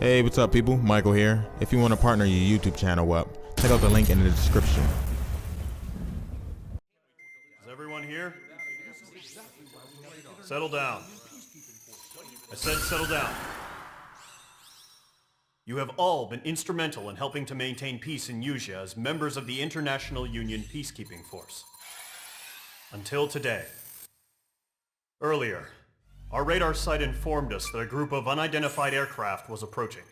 Hey, what's up people? Michael here. If you want to partner your YouTube channel up, check out the link in the description. Is everyone here? Settle down. I said settle down. You have all been instrumental in helping to maintain peace in Usea as members of the International Union Peacekeeping Force. Until today. Earlier, our radar site informed us that a group of unidentified aircraft was approaching.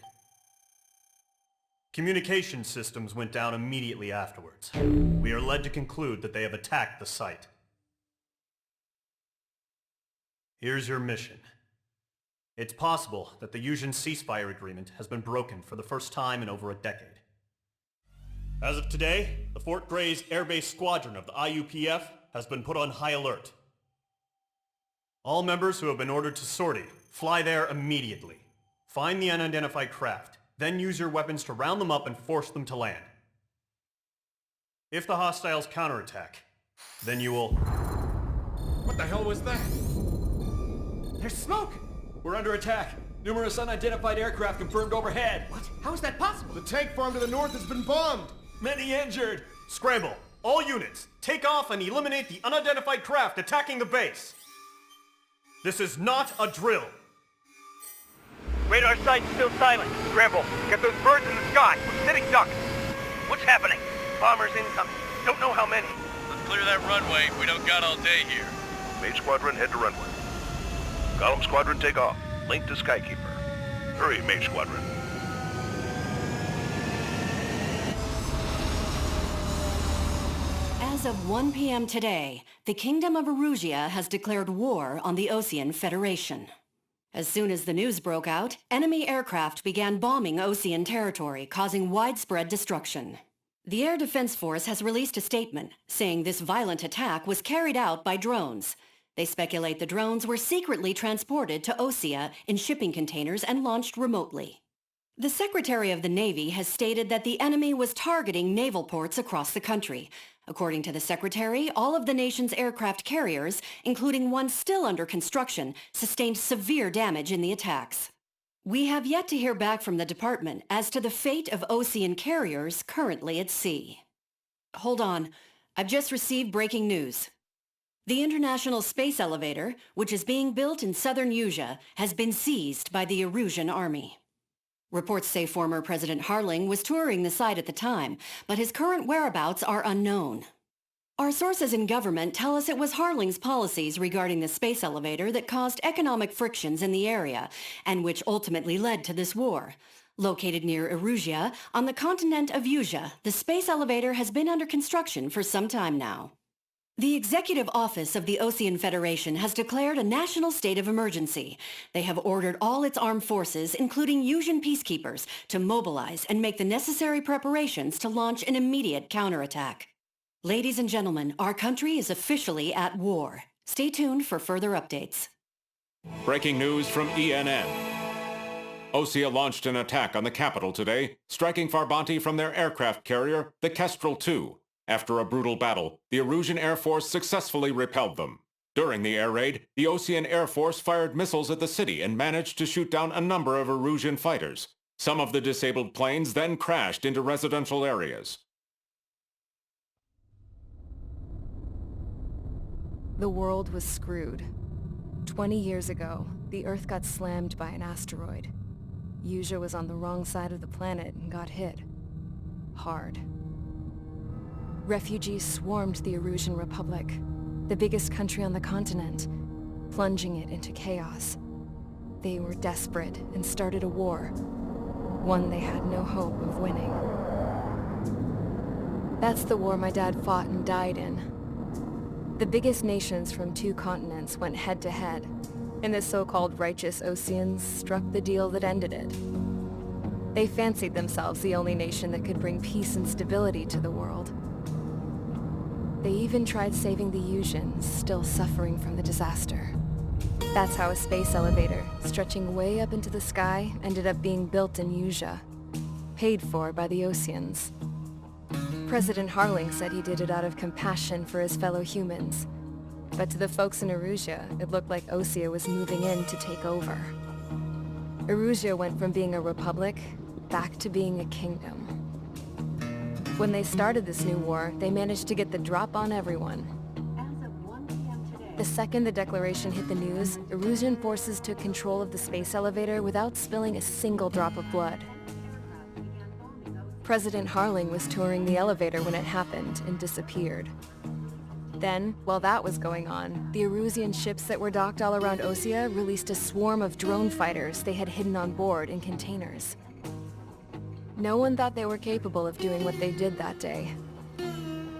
Communication systems went down immediately afterwards. We are led to conclude that they have attacked the site. Here's your mission. It's possible that the Usean ceasefire agreement has been broken for the first time in over a decade. As of today, the Fort Gray's Airbase Squadron of the IUPF has been put on high alert. All members who have been ordered to sortie, fly there immediately. Find the unidentified craft, then use your weapons to round them up and force them to land. If the hostiles counterattack, then you will... What the hell was that? There's smoke! We're under attack. Numerous unidentified aircraft confirmed overhead. What? How is that possible? The tank farm to the north has been bombed! Many injured! Scramble! All units, take off and eliminate the unidentified craft attacking the base! This is not a drill! Radar site's still silent. Scramble. Get those birds in the sky. We're sitting ducks. What's happening? Bombers incoming. Don't know how many. Let's clear that runway. We don't got all day here. Mage Squadron, head to runway. Column Squadron, take off. Link to Skykeeper. Hurry, Mage Squadron. As of 1 p.m. today, the Kingdom of Erusea has declared war on the Osean Federation. As soon as the news broke out, enemy aircraft began bombing Osean territory, causing widespread destruction. The Air Defense Force has released a statement saying this violent attack was carried out by drones. They speculate the drones were secretly transported to Osea in shipping containers and launched remotely. The Secretary of the Navy has stated that the enemy was targeting naval ports across the country. According to the Secretary, all of the nation's aircraft carriers, including one still under construction, sustained severe damage in the attacks. We have yet to hear back from the department as to the fate of Osean carriers currently at sea. Hold on. I've just received breaking news. The International Space Elevator, which is being built in southern Usea, has been seized by the Erusian Army. Reports say former President Harling was touring the site at the time, but his current whereabouts are unknown. Our sources in government tell us it was Harling's policies regarding the space elevator that caused economic frictions in the area, and which ultimately led to this war. Located near Erusea, on the continent of Usea, the space elevator has been under construction for some time now. The Executive Office of the Osean Federation has declared a national state of emergency. They have ordered all its armed forces, including Usean peacekeepers, to mobilize and make the necessary preparations to launch an immediate counterattack. Ladies and gentlemen, our country is officially at war. Stay tuned for further updates. Breaking news from ENN. Osea launched an attack on the capital today, striking Farbanti from their aircraft carrier, the Kestrel II. After a brutal battle, the Erusian Air Force successfully repelled them. During the air raid, the Osean Air Force fired missiles at the city and managed to shoot down a number of Erusian fighters. Some of the disabled planes then crashed into residential areas. The world was screwed. 20 years ago, the Earth got slammed by an asteroid. Usea was on the wrong side of the planet and got hit. Hard. Refugees swarmed the Erusian Republic, the biggest country on the continent, plunging it into chaos. They were desperate and started a war, one they had no hope of winning. That's the war my dad fought and died in. The biggest nations from 2 continents went head-to-head, and the so-called righteous Oseans struck the deal that ended it. They fancied themselves the only nation that could bring peace and stability to the world. They even tried saving the Useans, still suffering from the disaster. That's how a space elevator, stretching way up into the sky, ended up being built in Usea, paid for by the Oseans. President Harling said he did it out of compassion for his fellow humans, but to the folks in Erusea, it looked like Osea was moving in to take over. Erusia went from being a republic back to being a kingdom. When they started this new war, they managed to get the drop on everyone. The second the declaration hit the news, Erusian forces took control of the space elevator without spilling a single drop of blood. President Harling was touring the elevator when it happened and disappeared. Then, while that was going on, the Erusian ships that were docked all around Osea released a swarm of drone fighters they had hidden on board in containers. No one thought they were capable of doing what they did that day.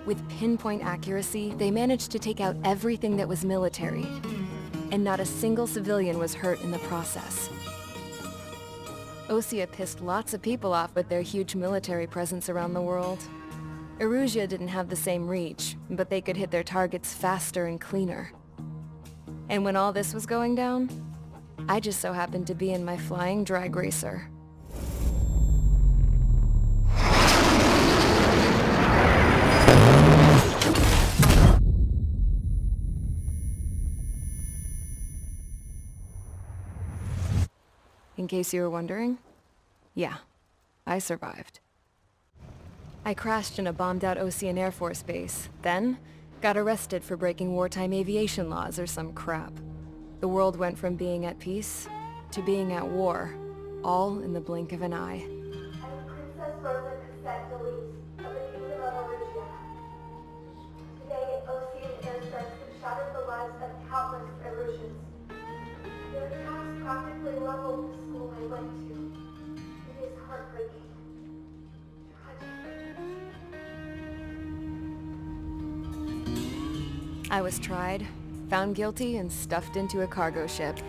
With pinpoint accuracy, they managed to take out everything that was military, and not a single civilian was hurt in the process. Osea pissed lots of people off with their huge military presence around the world. Erusia didn't have the same reach, but they could hit their targets faster and cleaner. And when all this was going down, I just so happened to be in my flying drag racer. In case you were wondering, yeah, I survived. I crashed in a bombed-out Osean Air Force base, then got arrested for breaking wartime aviation laws or some crap. The world went from being at peace to being at war, all in the blink of an eye. I'm Princess Rosa Cassette-Delise of the Kingdom of Erusia. Today, Osean airstrikes have shattered the lives of countless Erusians. Their attacks practically leveled the school I went to. It is heartbreaking. I was tried, found guilty, and stuffed into a cargo ship.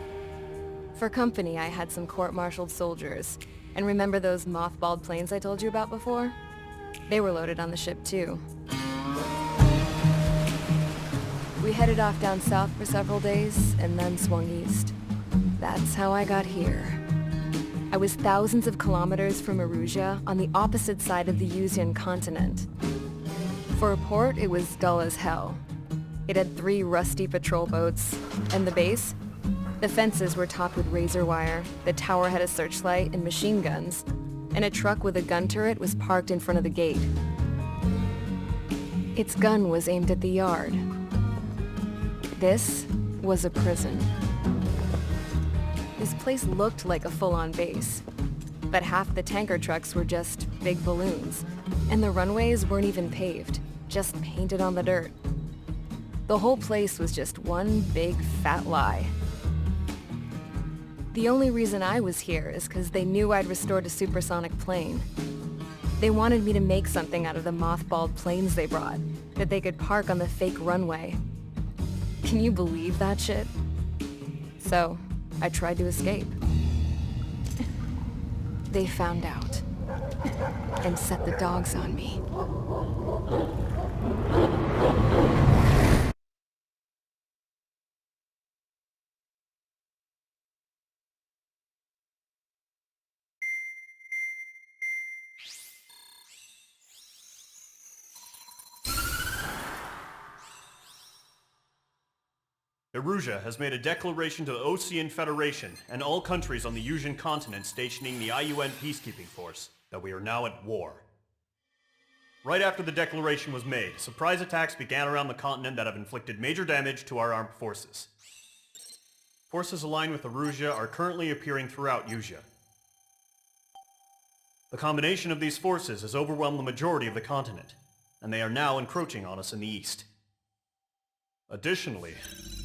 For company, I had some court-martialed soldiers. And remember those mothballed planes I told you about before? They were loaded on the ship too. We headed off down south for several days, and then swung east. That's how I got here. I was thousands of kilometers from Erusia, on the opposite side of the Usian continent. For a port, it was dull as hell. It had 3 rusty patrol boats, and the base? The fences were topped with razor wire, the tower had a searchlight and machine guns, and a truck with a gun turret was parked in front of the gate. Its gun was aimed at the yard. This was a prison. This place looked like a full-on base, but half the tanker trucks were just big balloons, and the runways weren't even paved, just painted on the dirt. The whole place was just one big fat lie. The only reason I was here is because they knew I'd restored a supersonic plane. They wanted me to make something out of the mothballed planes they brought, that they could park on the fake runway. Can you believe that shit? So, I tried to escape. They found out, and set the dogs on me. Erusia has made a declaration to the Osean Federation and all countries on the Usian continent stationing the IUN peacekeeping force that we are now at war. Right after the declaration was made, surprise attacks began around the continent that have inflicted major damage to our armed forces. Forces aligned with Erusia are currently appearing throughout Usia. The combination of these forces has overwhelmed the majority of the continent, and they are now encroaching on us in the east. Additionally,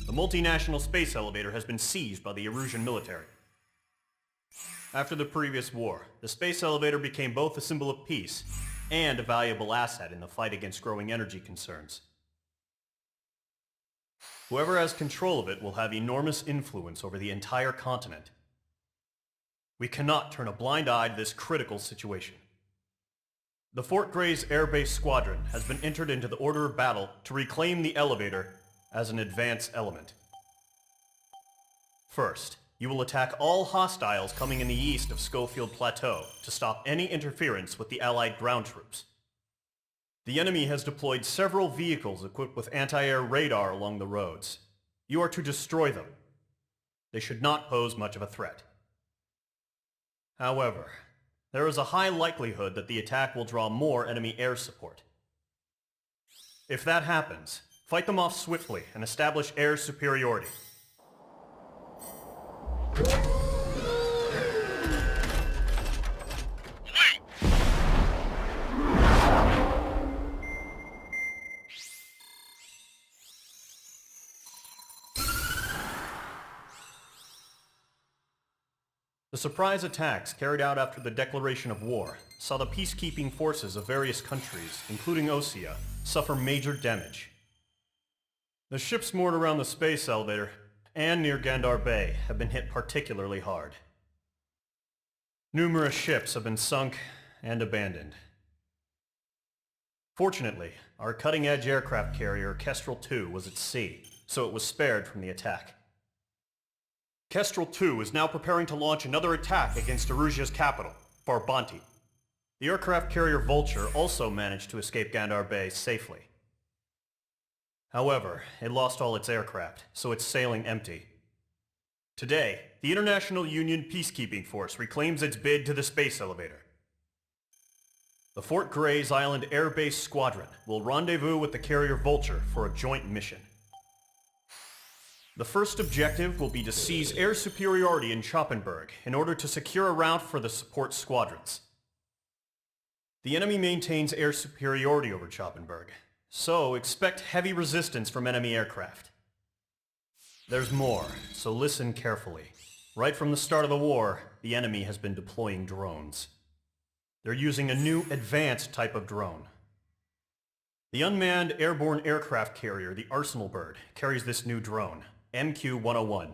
the multinational space elevator has been seized by the Erusian military. After the previous war, the space elevator became both a symbol of peace and a valuable asset in the fight against growing energy concerns. Whoever has control of it will have enormous influence over the entire continent. We cannot turn a blind eye to this critical situation. The Fort Gray's Air Base Squadron has been entered into the order of battle to reclaim the elevator as an advance element. First, you will attack all hostiles coming in the east of Schofield Plateau to stop any interference with the Allied ground troops. The enemy has deployed several vehicles equipped with anti-air radar along the roads. You are to destroy them. They should not pose much of a threat. However, there is a high likelihood that the attack will draw more enemy air support. If that happens, fight them off swiftly and establish air superiority. The surprise attacks carried out after the declaration of war saw the peacekeeping forces of various countries, including Osea, suffer major damage. The ships moored around the space elevator and near Gandar Bay have been hit particularly hard. Numerous ships have been sunk and abandoned. Fortunately, our cutting-edge aircraft carrier Kestrel II was at sea, so it was spared from the attack. Kestrel II is now preparing to launch another attack against Erusia's capital, Farbanti. The aircraft carrier Vulture also managed to escape Gandar Bay safely. However, it lost all its aircraft, so it's sailing empty. Today, the International Union Peacekeeping Force reclaims its bid to the space elevator. The Fort Gray's Island Air Base Squadron will rendezvous with the carrier Vulture for a joint mission. The first objective will be to seize air superiority in Schoppenberg in order to secure a route for the support squadrons. The enemy maintains air superiority over Schoppenberg, so expect heavy resistance from enemy aircraft. There's more, so listen carefully. Right from the start of the war, the enemy has been deploying drones. They're using a new advanced type of drone. The unmanned airborne aircraft carrier, the Arsenal Bird, carries this new drone, MQ-101.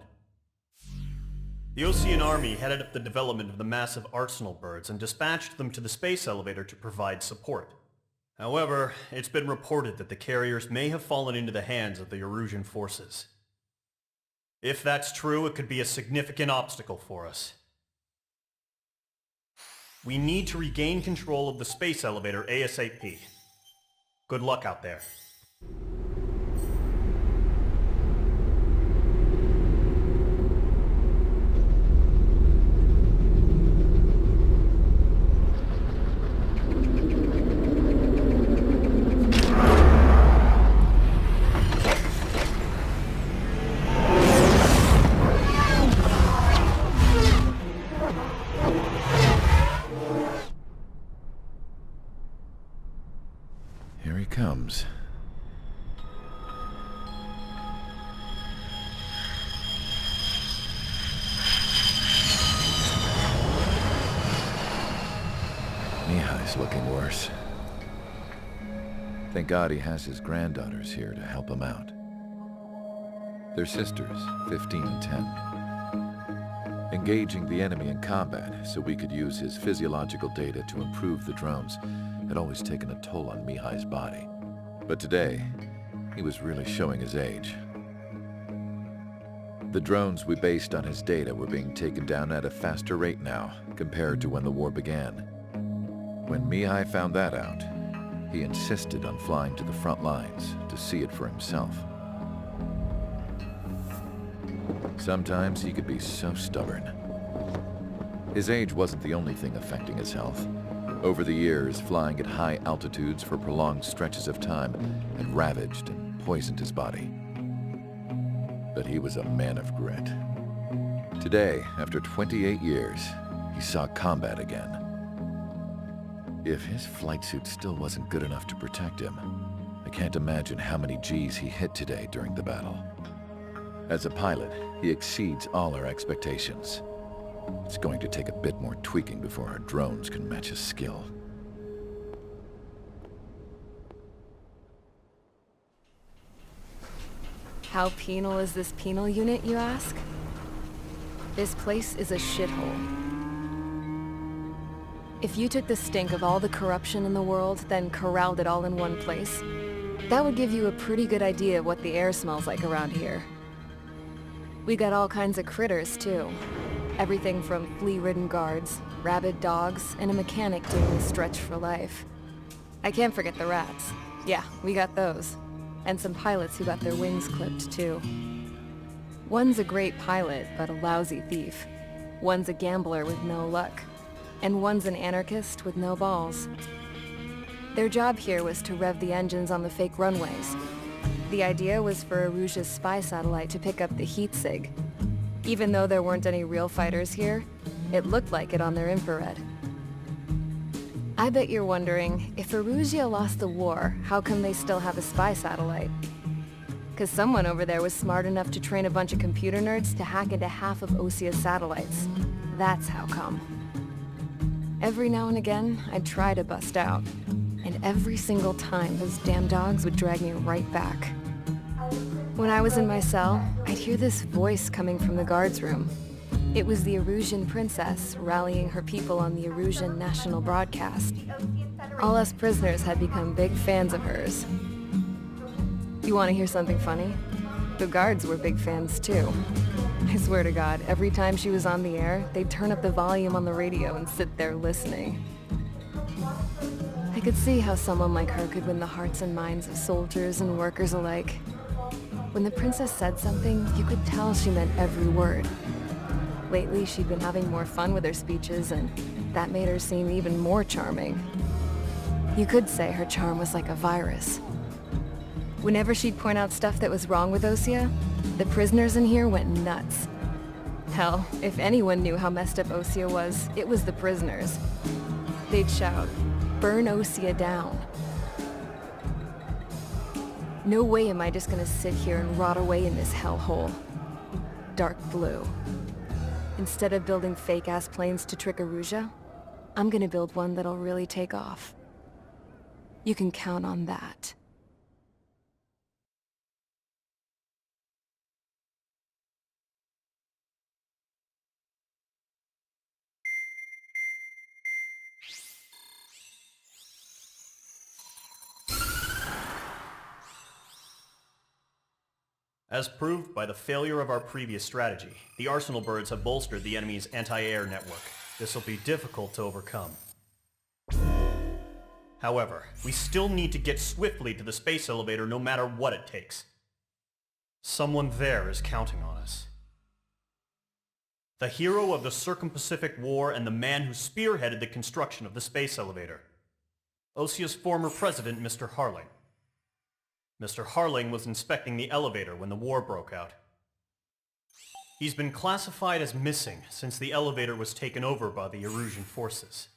The Osean Army headed up the development of the massive Arsenal Birds and dispatched them to the space elevator to provide support. However, it's been reported that the carriers may have fallen into the hands of the Erusian forces. If that's true, it could be a significant obstacle for us. We need to regain control of the space elevator ASAP. Good luck out there. Here he comes. Mihai's looking worse. Thank God he has his granddaughters here to help him out. They're sisters, 15 and 10. Engaging the enemy in combat so we could use his physiological data to improve the drones had always taken a toll on Mihai's body. But today, he was really showing his age. The drones we based on his data were being taken down at a faster rate now compared to when the war began. When Mihai found that out, he insisted on flying to the front lines to see it for himself. Sometimes he could be so stubborn. His age wasn't the only thing affecting his health. Over the years, flying at high altitudes for prolonged stretches of time had ravaged and poisoned his body. But he was a man of grit. Today, after 28 years, he saw combat again. If his flight suit still wasn't good enough to protect him, I can't imagine how many G's he hit today during the battle. As a pilot, he exceeds all our expectations. It's going to take a bit more tweaking before our drones can match his skill. How penal is this penal unit, you ask? This place is a shithole. If you took the stink of all the corruption in the world, then corralled it all in one place, that would give you a pretty good idea of what the air smells like around here. We got all kinds of critters, too. Everything from flea-ridden guards, rabid dogs, and a mechanic doing the stretch for life. I can't forget the rats. Yeah, we got those. And some pilots who got their wings clipped, too. One's a great pilot, but a lousy thief. One's a gambler with no luck. and one's an anarchist with no balls. Their job here was to rev the engines on the fake runways. The idea was for Erusia's spy satellite to pick up the heat sig. Even though there weren't any real fighters here, it looked like it on their infrared. I bet you're wondering, if Erusia lost the war, how come they still have a spy satellite? Because someone over there was smart enough to train a bunch of computer nerds to hack into half of Osia's satellites. That's how come. Every now and again, I'd try to bust out. And every single time, those damn dogs would drag me right back. When I was in my cell, I'd hear this voice coming from the guards room. It was the Erusian princess rallying her people on the Erusian national broadcast. All us prisoners had become big fans of hers. You want to hear something funny? The guards were big fans too. I swear to God, every time she was on the air, they'd turn up the volume on the radio and sit there listening. I could see how someone like her could win the hearts and minds of soldiers and workers alike. When the princess said something, you could tell she meant every word. Lately, she'd been having more fun with her speeches, and that made her seem even more charming. You could say her charm was like a virus. Whenever she'd point out stuff that was wrong with Osia, the prisoners in here went nuts. Hell, if anyone knew how messed up Osia was, it was the prisoners. They'd shout, "Burn Osia down." No way am I just gonna sit here and rot away in this hellhole. Dark blue. Instead of building fake-ass planes to trick Erusia, I'm gonna build one that'll really take off. You can count on that. As proved by the failure of our previous strategy, the Arsenal birds have bolstered the enemy's anti-air network. This will be difficult to overcome. However, we still need to get swiftly to the space elevator no matter what it takes. Someone there is counting on us. The hero of the Circum-Pacific War and the man who spearheaded the construction of the space elevator. Osia's former president, Mr. Harling. Mr. Harling was inspecting the elevator when the war broke out. He's been classified as missing since the elevator was taken over by the Erusian forces.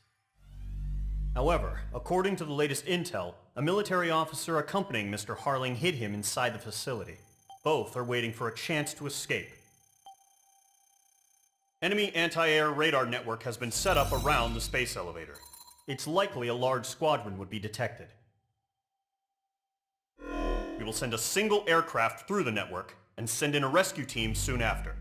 However, according to the latest intel, a military officer accompanying Mr. Harling hid him inside the facility. Both are waiting for a chance to escape. Enemy anti-air radar network has been set up around the space elevator. It's likely a large squadron would be detected. We will send a single aircraft through the network and send in a rescue team soon after.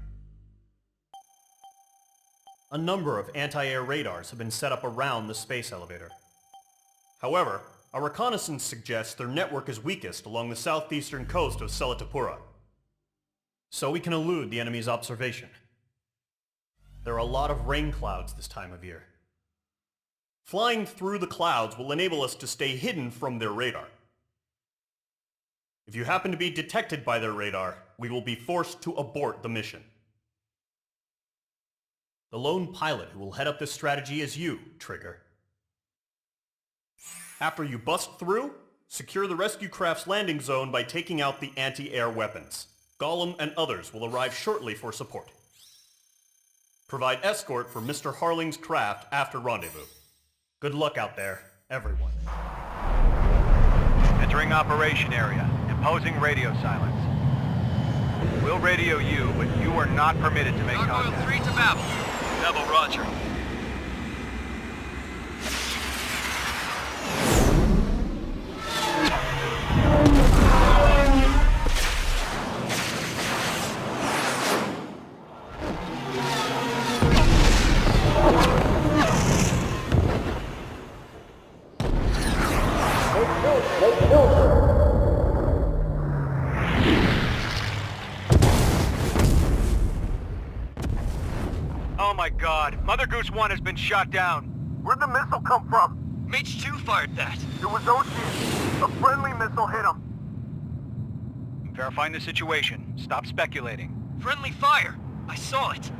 A number of anti-air radars have been set up around the space elevator. However, our reconnaissance suggests their network is weakest along the southeastern coast of Selatapura, so we can elude the enemy's observation. There are a lot of rain clouds this time of year. Flying through the clouds will enable us to stay hidden from their radar. If you happen to be detected by their radar, we will be forced to abort the mission. The lone pilot who will head up this strategy is you, Trigger. After you bust through, secure the rescue craft's landing zone by taking out the anti-air weapons. Gollum and others will arrive shortly for support. Provide escort for Mr. Harling's craft after rendezvous. Good luck out there, everyone. Entering operation area. Imposing radio silence. We'll radio you, but you are not permitted to make contact. Gargoyle 3 to Babel. Babel, roger. Oh my god, Mother Goose 1 has been shot down. Where'd the missile come from? Mage 2 fired that. It was Ocean. A friendly missile hit him. Verifying the situation. Stop speculating. Friendly fire. I saw it.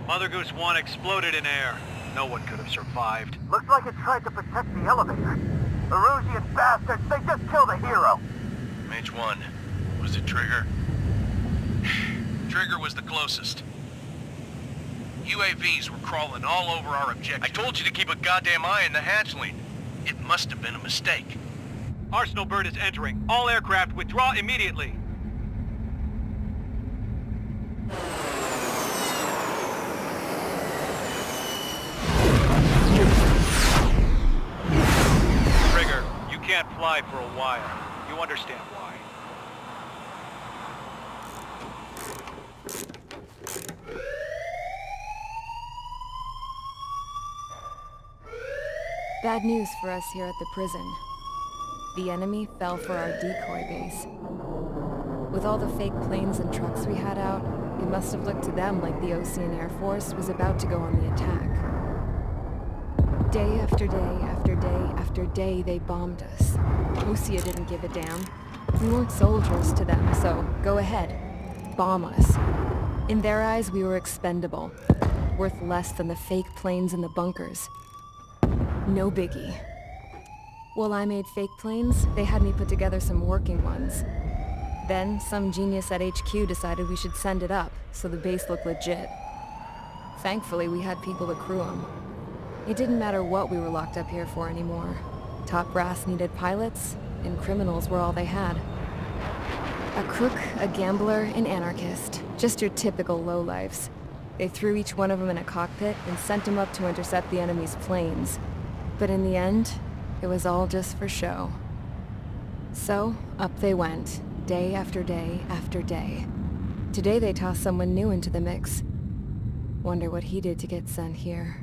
Mother Goose 1 exploded in air. no one could have survived. Looks like it tried to protect the elevator. Erusian bastards, they just killed a hero. Mage 1, was it Trigger? Trigger was the closest. UAVs were crawling all over our objective. I told you to keep a goddamn eye on the hatchling. It must have been a mistake. Arsenal bird is entering. All aircraft withdraw immediately. Trigger, you can't fly for a while. You understand why. Bad news for us here at the prison. The enemy fell for our decoy base. With all the fake planes and trucks we had out, it must have looked to them like the Osean Air Force was about to go on the attack. Day after day after day after day, they bombed us. Osea didn't give a damn. We weren't soldiers to them, so go ahead. Bomb us. In their eyes, we were expendable. Worth less than the fake planes in the bunkers. No biggie. While I made fake planes, they had me put together some working ones. Then, some genius at HQ decided we should send it up, so the base looked legit. Thankfully, we had people to crew them. It didn't matter what we were locked up here for anymore. Top brass needed pilots, and criminals were all they had. A crook, a gambler, an anarchist. Just your typical lowlifes. They threw each one of them in a cockpit and sent them up to intercept the enemy's planes. But in the end, it was all just for show. So, up they went, day after day after day. Today they tossed someone new into the mix. Wonder what he did to get sent here.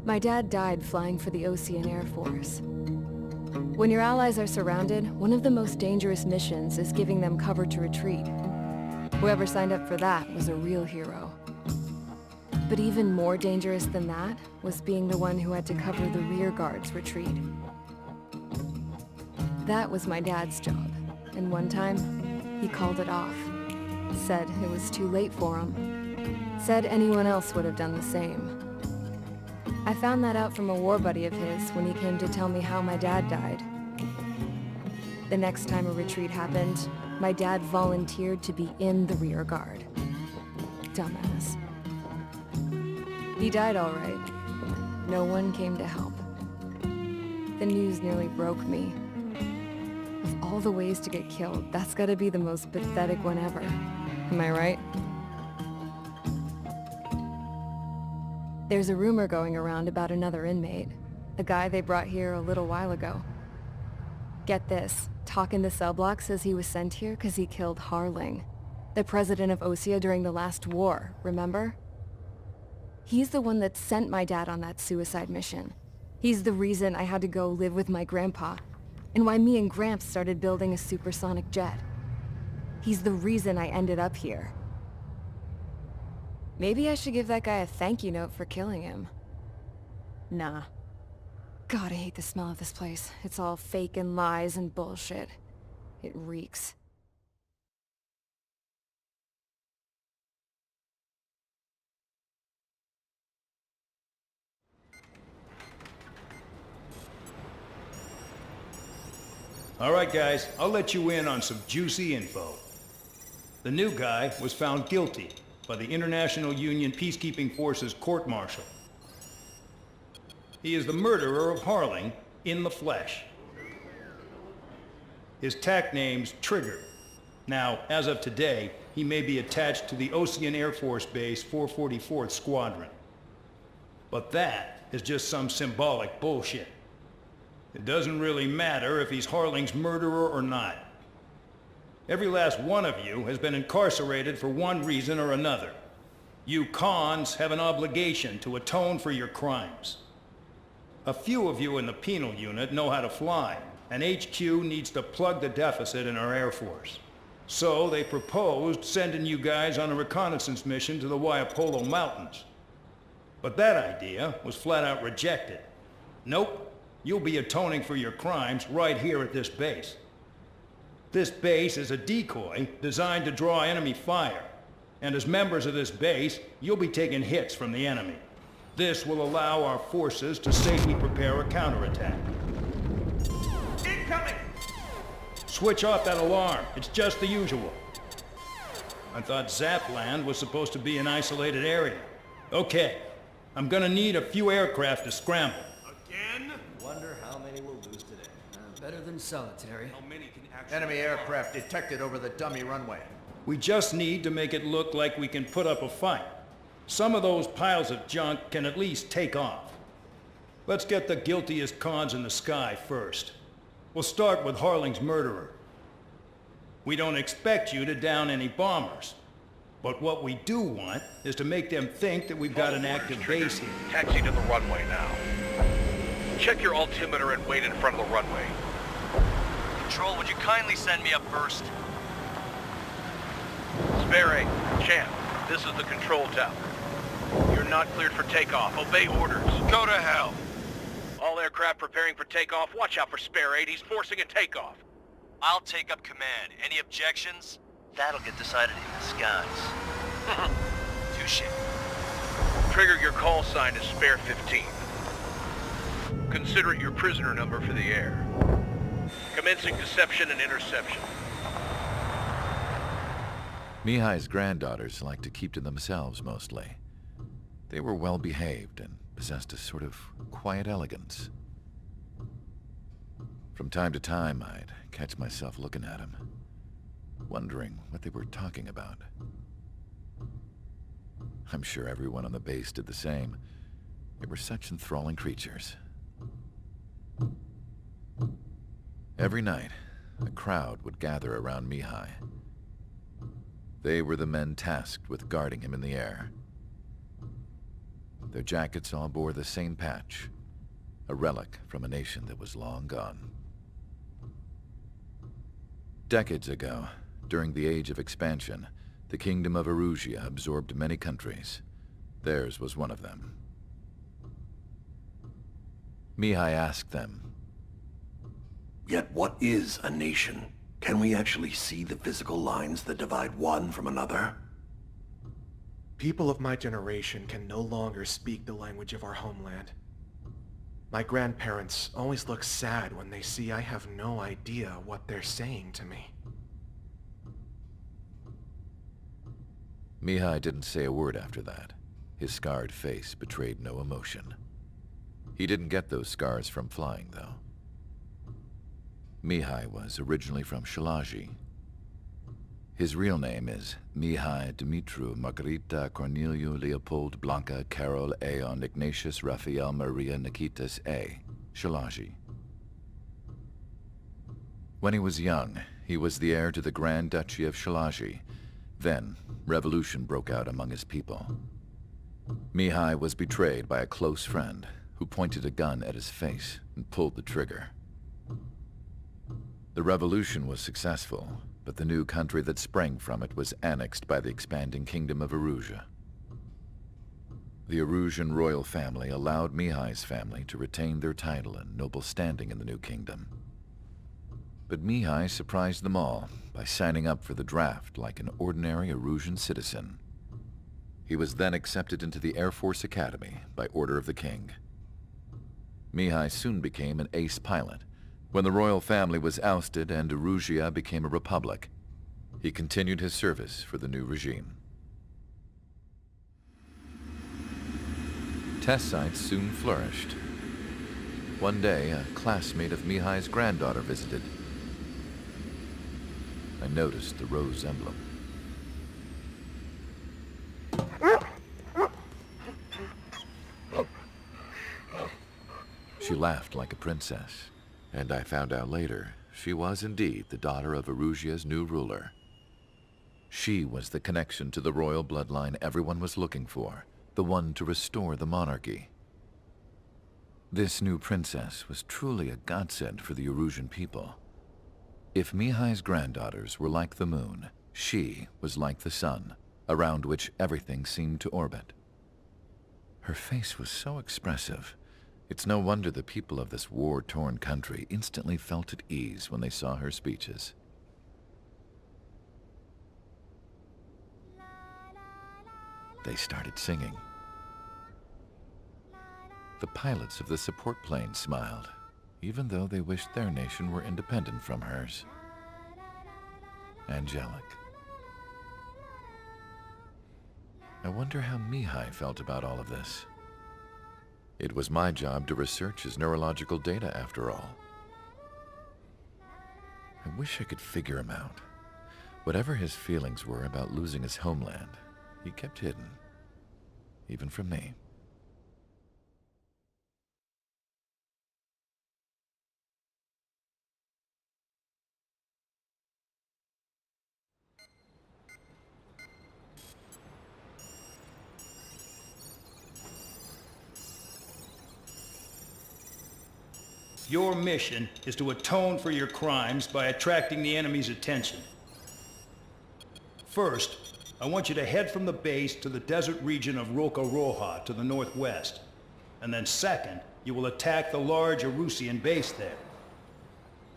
My dad died flying for the Osean Air Force. When your allies are surrounded, one of the most dangerous missions is giving them cover to retreat. Whoever signed up for that was a real hero. But even more dangerous than that was being the one who had to cover the rear guard's retreat. That was my dad's job, and one time, he called it off. Said it was too late for him. Said anyone else would have done the same. I found that out from a war buddy of his when he came to tell me how my dad died. The next time a retreat happened, my dad volunteered to be in the rear guard. Dumbass. He died all right. No one came to help. The news nearly broke me. Of all the ways to get killed, that's gotta be the most pathetic one ever. Am I right? There's a rumor going around about another inmate. A guy they brought here a little while ago. Get this, Talk in the cell block says he was sent here because he killed Harling, the president of Osea during the last war, remember? He's the one that sent my dad on that suicide mission. He's the reason I had to go live with my grandpa, and why me and Gramps started building a supersonic jet. He's the reason I ended up here. Maybe I should give that guy a thank you note for killing him. Nah. God, I hate the smell of this place. It's all fake and lies and bullshit. It reeks. All right, guys, I'll let you in on some juicy info. The new guy was found guilty by the International Union Peacekeeping Forces court-martial. He is the murderer of Harling in the flesh. His tack name's Trigger. Now, as of today, he may be attached to the Osean Air Force Base 444th Squadron. But that is just some symbolic bullshit. It doesn't really matter if he's Harling's murderer or not. Every last one of you has been incarcerated for one reason or another. You cons have an obligation to atone for your crimes. A few of you in the penal unit know how to fly, and HQ needs to plug the deficit in our Air Force. So they proposed sending you guys on a reconnaissance mission to the Waiapolo Mountains. But that idea was flat out rejected. Nope. You'll be atoning for your crimes right here at this base. This base is a decoy designed to draw enemy fire. And as members of this base, you'll be taking hits from the enemy. This will allow our forces to safely prepare a counterattack. Incoming! Switch off that alarm. It's just the usual. I thought Zapland was supposed to be an isolated area. Okay, I'm gonna need a few aircraft to scramble. Again? Wonder how many we'll lose today. Better than solitary. How many can actually... Enemy aircraft detected over the dummy runway. We just need to make it look like we can put up a fight. Some of those piles of junk can at least take off. Let's get the guiltiest cons in the sky first. We'll start with Harling's murderer. We don't expect you to down any bombers. But what we do want is to make them think that we've got an active base here. Taxi to the runway now. Check your altimeter and wait in front of the runway. Control, would you kindly send me up first? Spare 8, Champ, this is the control tower. You're not cleared for takeoff. Obey orders. Go to hell. All aircraft preparing for takeoff. Watch out for Spare 8. He's forcing a takeoff. I'll take up command. Any objections? That'll get decided in the skies. Touche. Trigger your call sign is Spare 15. Consider it your prisoner number for the air. Commencing deception and interception. Mihai's granddaughters liked to keep to themselves mostly. They were well behaved and possessed a sort of quiet elegance. From time to time, I'd catch myself looking at them, wondering what they were talking about. I'm sure everyone on the base did the same. They were such enthralling creatures. Every night, a crowd would gather around Mihai. They were the men tasked with guarding him in the air. Their jackets all bore the same patch, a relic from a nation that was long gone. Decades ago, during the Age of Expansion, the Kingdom of Erusia absorbed many countries. Theirs was one of them. Mihai asked them, "Yet what is a nation? Can we actually see the physical lines that divide one from another?" People of my generation can no longer speak the language of our homeland. My grandparents always look sad when they see I have no idea what they're saying to me. Mihai didn't say a word after that. His scarred face betrayed no emotion. He didn't get those scars from flying, though. Mihai was originally from Shalaji. His real name is Mihai Dumitru Margarita Corneliu Leopold Blanca Carol Aeon Ignatius Raphael Maria Nikitas A. Shalaji. When he was young, he was the heir to the Grand Duchy of Shalaji. Then, revolution broke out among his people. Mihai was betrayed by a close friend who pointed a gun at his face and pulled the trigger. The revolution was successful, but the new country that sprang from it was annexed by the expanding Kingdom of Erusia. The Erusian royal family allowed Mihai's family to retain their title and noble standing in the new kingdom. But Mihai surprised them all by signing up for the draft like an ordinary Erusian citizen. He was then accepted into the Air Force Academy by order of the king. Mihai soon became an ace pilot. When the royal family was ousted and Erusia became a republic, he continued his service for the new regime. Test sites soon flourished. One day, a classmate of Mihai's granddaughter visited. I noticed the rose emblem. She laughed like a princess, and I found out later she was indeed the daughter of Erusia's new ruler. She was the connection to the royal bloodline everyone was looking for, the one to restore the monarchy. This new princess was truly a godsend for the Erusian people. If Mihai's granddaughters were like the moon, she was like the sun, around which everything seemed to orbit. Her face was so expressive. It's no wonder the people of this war-torn country instantly felt at ease when they saw her speeches. they started singing. The pilots of the support plane smiled, even though they wished their nation were independent from hers. Angelic. I wonder how Mihai felt about all of this. It was my job to research his neurological data, after all. I wish I could figure him out. Whatever his feelings were about losing his homeland, he kept hidden, even from me. Your mission is to atone for your crimes by attracting the enemy's attention. First, I want you to head from the base to the desert region of Roca Roja to the northwest. And then second, you will attack the large Erusian base there.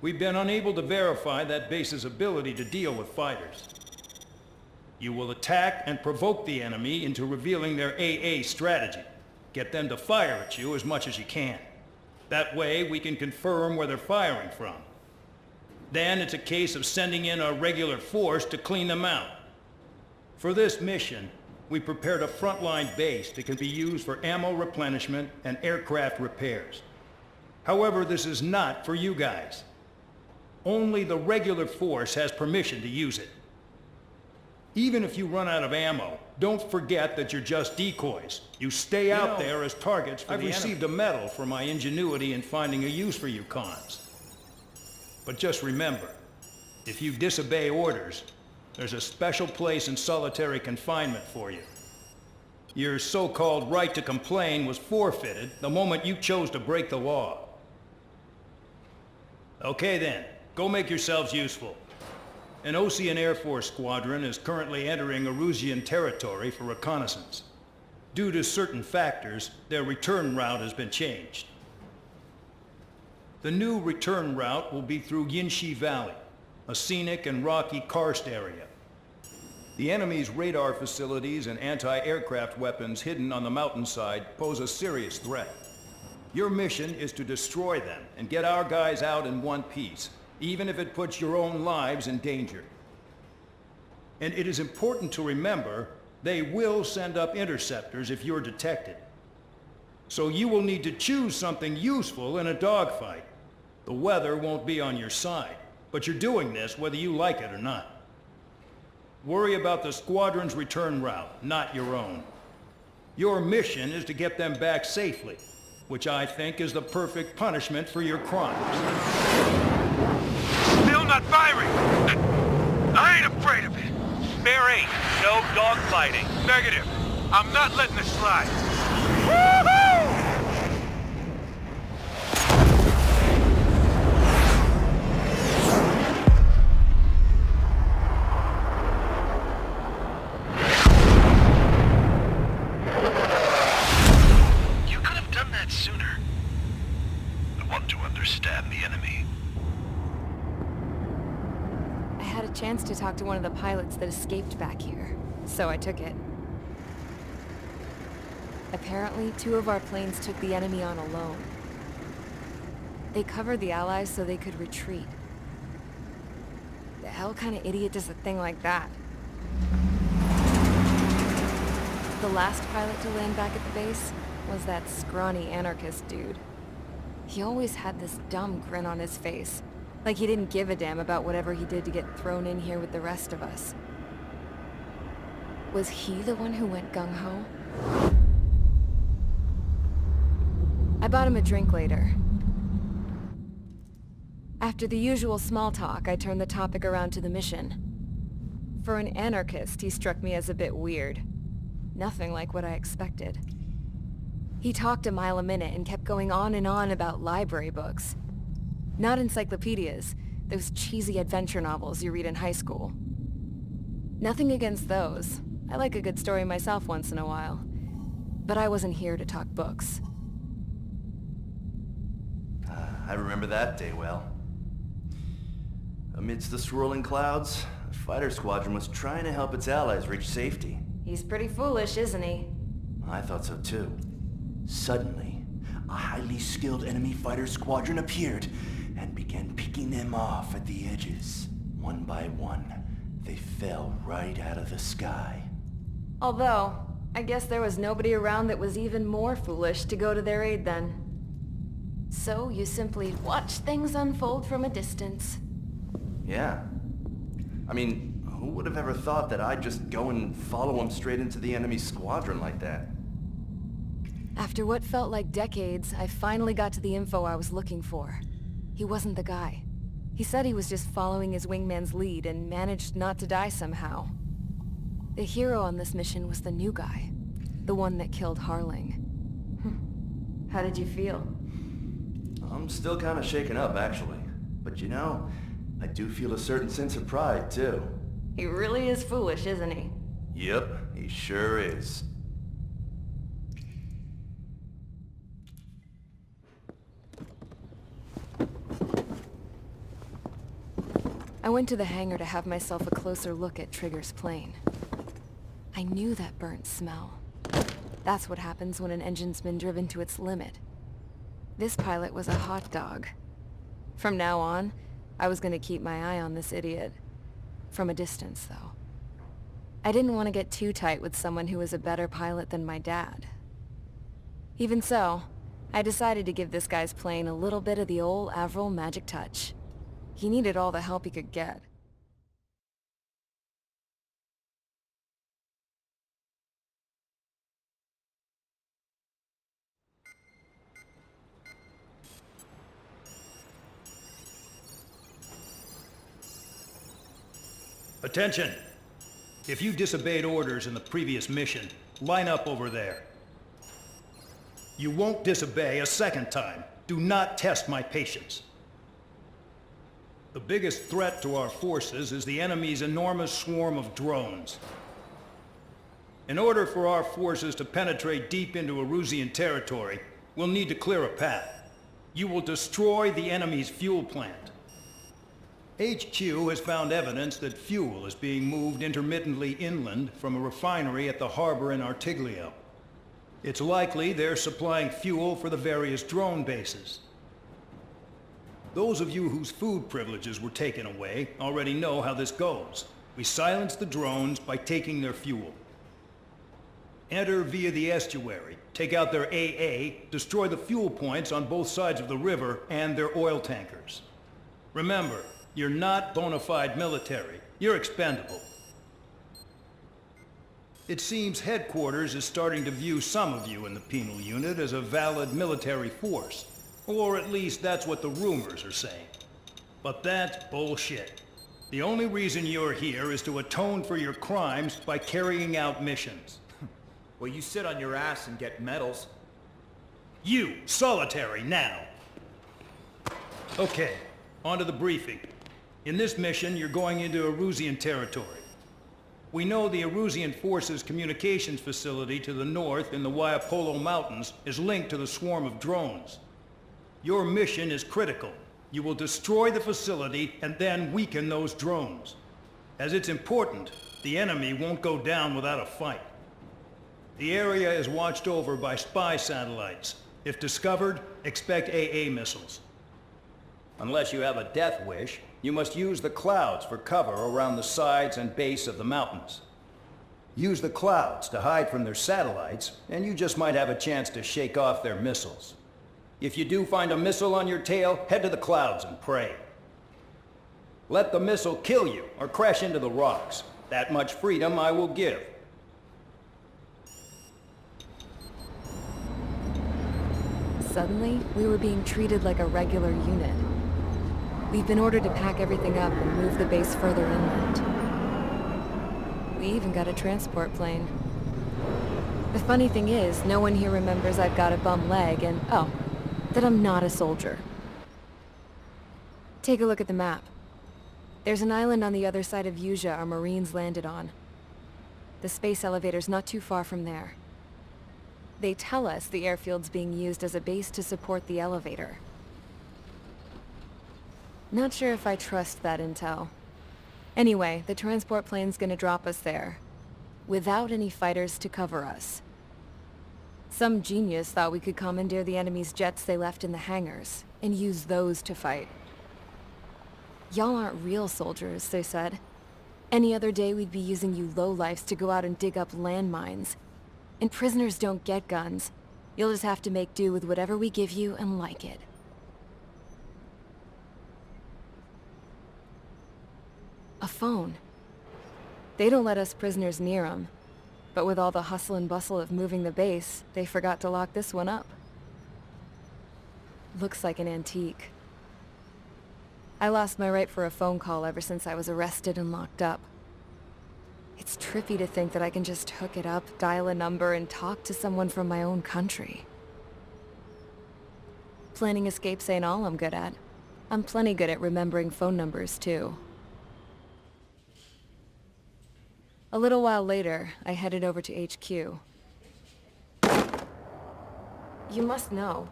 We've been unable to verify that base's ability to deal with fighters. You will attack and provoke the enemy into revealing their AA strategy. Get them to fire at you as much as you can. That way, we can confirm where they're firing from. Then it's a case of sending in a regular force to clean them out. For this mission, we prepared a frontline base that can be used for ammo replenishment and aircraft repairs. However, this is not for you guys. Only the regular force has permission to use it. Even if you run out of ammo, don't forget that you're just decoys. You stay out there as targets for the enemy. I've received a medal for my ingenuity in finding a use for you cons. But just remember, if you disobey orders, there's a special place in solitary confinement for you. Your so-called right to complain was forfeited the moment you chose to break the law. Okay then, go make yourselves useful. An Osean Air Force squadron is currently entering Erusian territory for reconnaissance. Due to certain factors, their return route has been changed. The new return route will be through Yinshi Valley, a scenic and rocky karst area. The enemy's radar facilities and anti-aircraft weapons hidden on the mountainside pose a serious threat. Your mission is to destroy them and get our guys out in one piece, even if it puts your own lives in danger. And it is important to remember, they will send up interceptors if you're detected. So you will need to choose something useful in a dogfight. The weather won't be on your side, but you're doing this whether you like it or not. Worry about the squadron's return route, not your own. Your mission is to get them back safely, which I think is the perfect punishment for your crimes. Still not firing! I ain't afraid of it! Spare eight, no dogfighting. Negative. I'm not letting this slide. Woohoo! You could have done that sooner. I want to understand the enemy. I had a chance to talk to one of the pilots that escaped back here, so I took it. Apparently, 2 of our planes took the enemy on alone. They covered the Allies so they could retreat. The hell kind of idiot does a thing like that? The last pilot to land back at the base was that scrawny anarchist dude. He always had this dumb grin on his face, like he didn't give a damn about whatever he did to get thrown in here with the rest of us. Was he the one who went gung-ho? I bought him a drink later. After the usual small talk, I turned the topic around to the mission. For an anarchist, he struck me as a bit weird. Nothing like what I expected. He talked a mile a minute and kept going on and on about library books. Not encyclopedias, those cheesy adventure novels you read in high school. Nothing against those. I like a good story myself once in a while. But I wasn't here to talk books. I remember that day well. Amidst the swirling clouds, a fighter squadron was trying to help its allies reach safety. He's pretty foolish, isn't he? I thought so too. Suddenly, a highly skilled enemy fighter squadron appeared and began picking them off at the edges. One by one, they fell right out of the sky. Although, I guess there was nobody around that was even more foolish to go to their aid then. So you simply watch things unfold from a distance. Yeah. I mean, who would have ever thought that I'd just go and follow him straight into the enemy squadron like that? After what felt like decades, I finally got to the info I was looking for. He wasn't the guy. He said he was just following his wingman's lead and managed not to die somehow. The hero on this mission was the new guy. The one that killed Harling. How did you feel? I'm still kind of shaken up, actually. But you know, I do feel a certain sense of pride, too. He really is foolish, isn't he? Yep, he sure is. I went to the hangar to have myself a closer look at Trigger's plane. I knew that burnt smell. That's what happens when an engine's been driven to its limit. This pilot was a hot dog. From now on, I was going to keep my eye on this idiot. From a distance, though. I didn't want to get too tight with someone who was a better pilot than my dad. Even so, I decided to give this guy's plane a little bit of the old Avril magic touch. He needed all the help he could get. Attention! If you disobeyed orders in the previous mission, line up over there. You won't disobey a second time. Do not test my patience. The biggest threat to our forces is the enemy's enormous swarm of drones. In order for our forces to penetrate deep into Erusian territory, we'll need to clear a path. You will destroy the enemy's fuel plant. HQ has found evidence that fuel is being moved intermittently inland from a refinery at the harbor in Artiglio. It's likely they're supplying fuel for the various drone bases. Those of you whose food privileges were taken away already know how this goes. We silence the drones by taking their fuel. Enter via the estuary, take out their AA, destroy the fuel points on both sides of the river and their oil tankers. Remember, you're not bona fide military. You're expendable. It seems headquarters is starting to view some of you in the penal unit as a valid military force. Or at least that's what the rumors are saying. But that's bullshit. The only reason you're here is to atone for your crimes by carrying out missions. Well, you sit on your ass and get medals. You, solitary, now! Okay, on to the briefing. In this mission, you're going into Erusian territory. We know the Erusian Forces communications facility to the north in the Waiapolo Mountains is linked to the swarm of drones. Your mission is critical. You will destroy the facility and then weaken those drones. As it's important, the enemy won't go down without a fight. The area is watched over by spy satellites. If discovered, expect AA missiles. Unless you have a death wish, you must use the clouds for cover around the sides and base of the mountains. Use the clouds to hide from their satellites, and you just might have a chance to shake off their missiles. If you do find a missile on your tail, head to the clouds and pray. Let the missile kill you or crash into the rocks. That much freedom I will give. Suddenly, we were being treated like a regular unit. We've been ordered to pack everything up and move the base further inland. We even got a transport plane. The funny thing is, no one here remembers I've got a bum leg and, oh, that I'm not a soldier. Take a look at the map. There's an island on the other side of Usea our Marines landed on. The space elevator's not too far from there. They tell us the airfield's being used as a base to support the elevator. Not sure if I trust that intel. Anyway, the transport plane's gonna drop us there. without any fighters to cover us. Some genius thought we could commandeer the enemy's jets they left in the hangars, and use those to fight. Y'all aren't real soldiers, they said. Any other day we'd be using you lowlifes to go out and dig up landmines. And prisoners don't get guns. You'll just have to make do with whatever we give you and like it. A phone. They don't let us prisoners near them. But with all the hustle and bustle of moving the base, they forgot to lock this one up. Looks like an antique. I lost my right for a phone call ever since I was arrested and locked up. It's trippy to think that I can just hook it up, dial a number, and talk to someone from my own country. Planning escapes ain't all I'm good at. I'm plenty good at remembering phone numbers, too. A little while later, I headed over to HQ. You must know.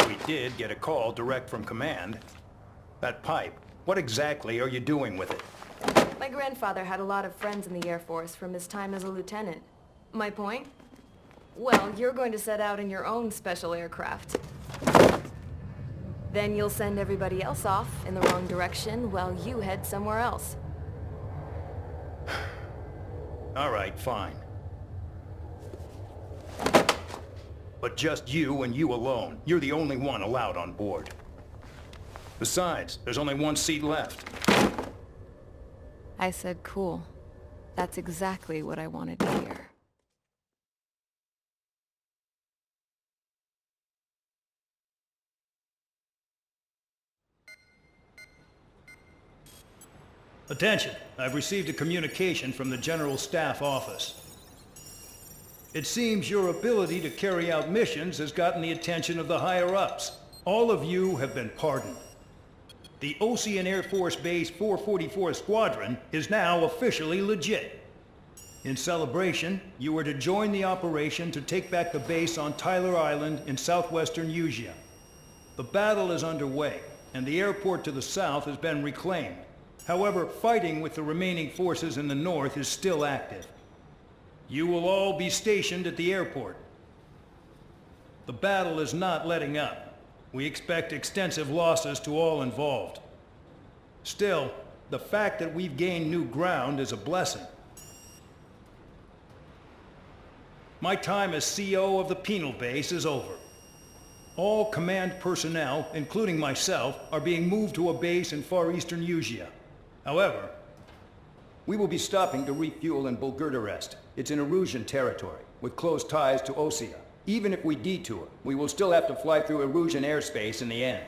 We did get a call direct from command. That pipe, what exactly are you doing with it? My grandfather had a lot of friends in the Air Force from his time as a lieutenant. My point? Well, you're going to set out in your own special aircraft. Then you'll send everybody else off in the wrong direction while you head somewhere else. All right, fine. But just you and you alone. You're the only one allowed on board. Besides, there's only one seat left. I said cool. That's exactly what I wanted to hear. Attention, I've received a communication from the General Staff Office. It seems your ability to carry out missions has gotten the attention of the higher-ups. All of you have been pardoned. The Ocean Air Force Base 444 Squadron is now officially legit. In celebration, you are to join the operation to take back the base on Tyler Island in southwestern Usea. The battle is underway, and the airport to the south has been reclaimed. However, fighting with the remaining forces in the north is still active. You will all be stationed at the airport. The battle is not letting up. We expect extensive losses to all involved. Still, the fact that we've gained new ground is a blessing. My time as CO of the penal base is over. All command personnel, including myself, are being moved to a base in far eastern Usea. However, we will be stopping to refuel in Bulgurdarest. It's in Erusian territory, with close ties to Osea. Even if we detour, we will still have to fly through Erusian airspace in the end.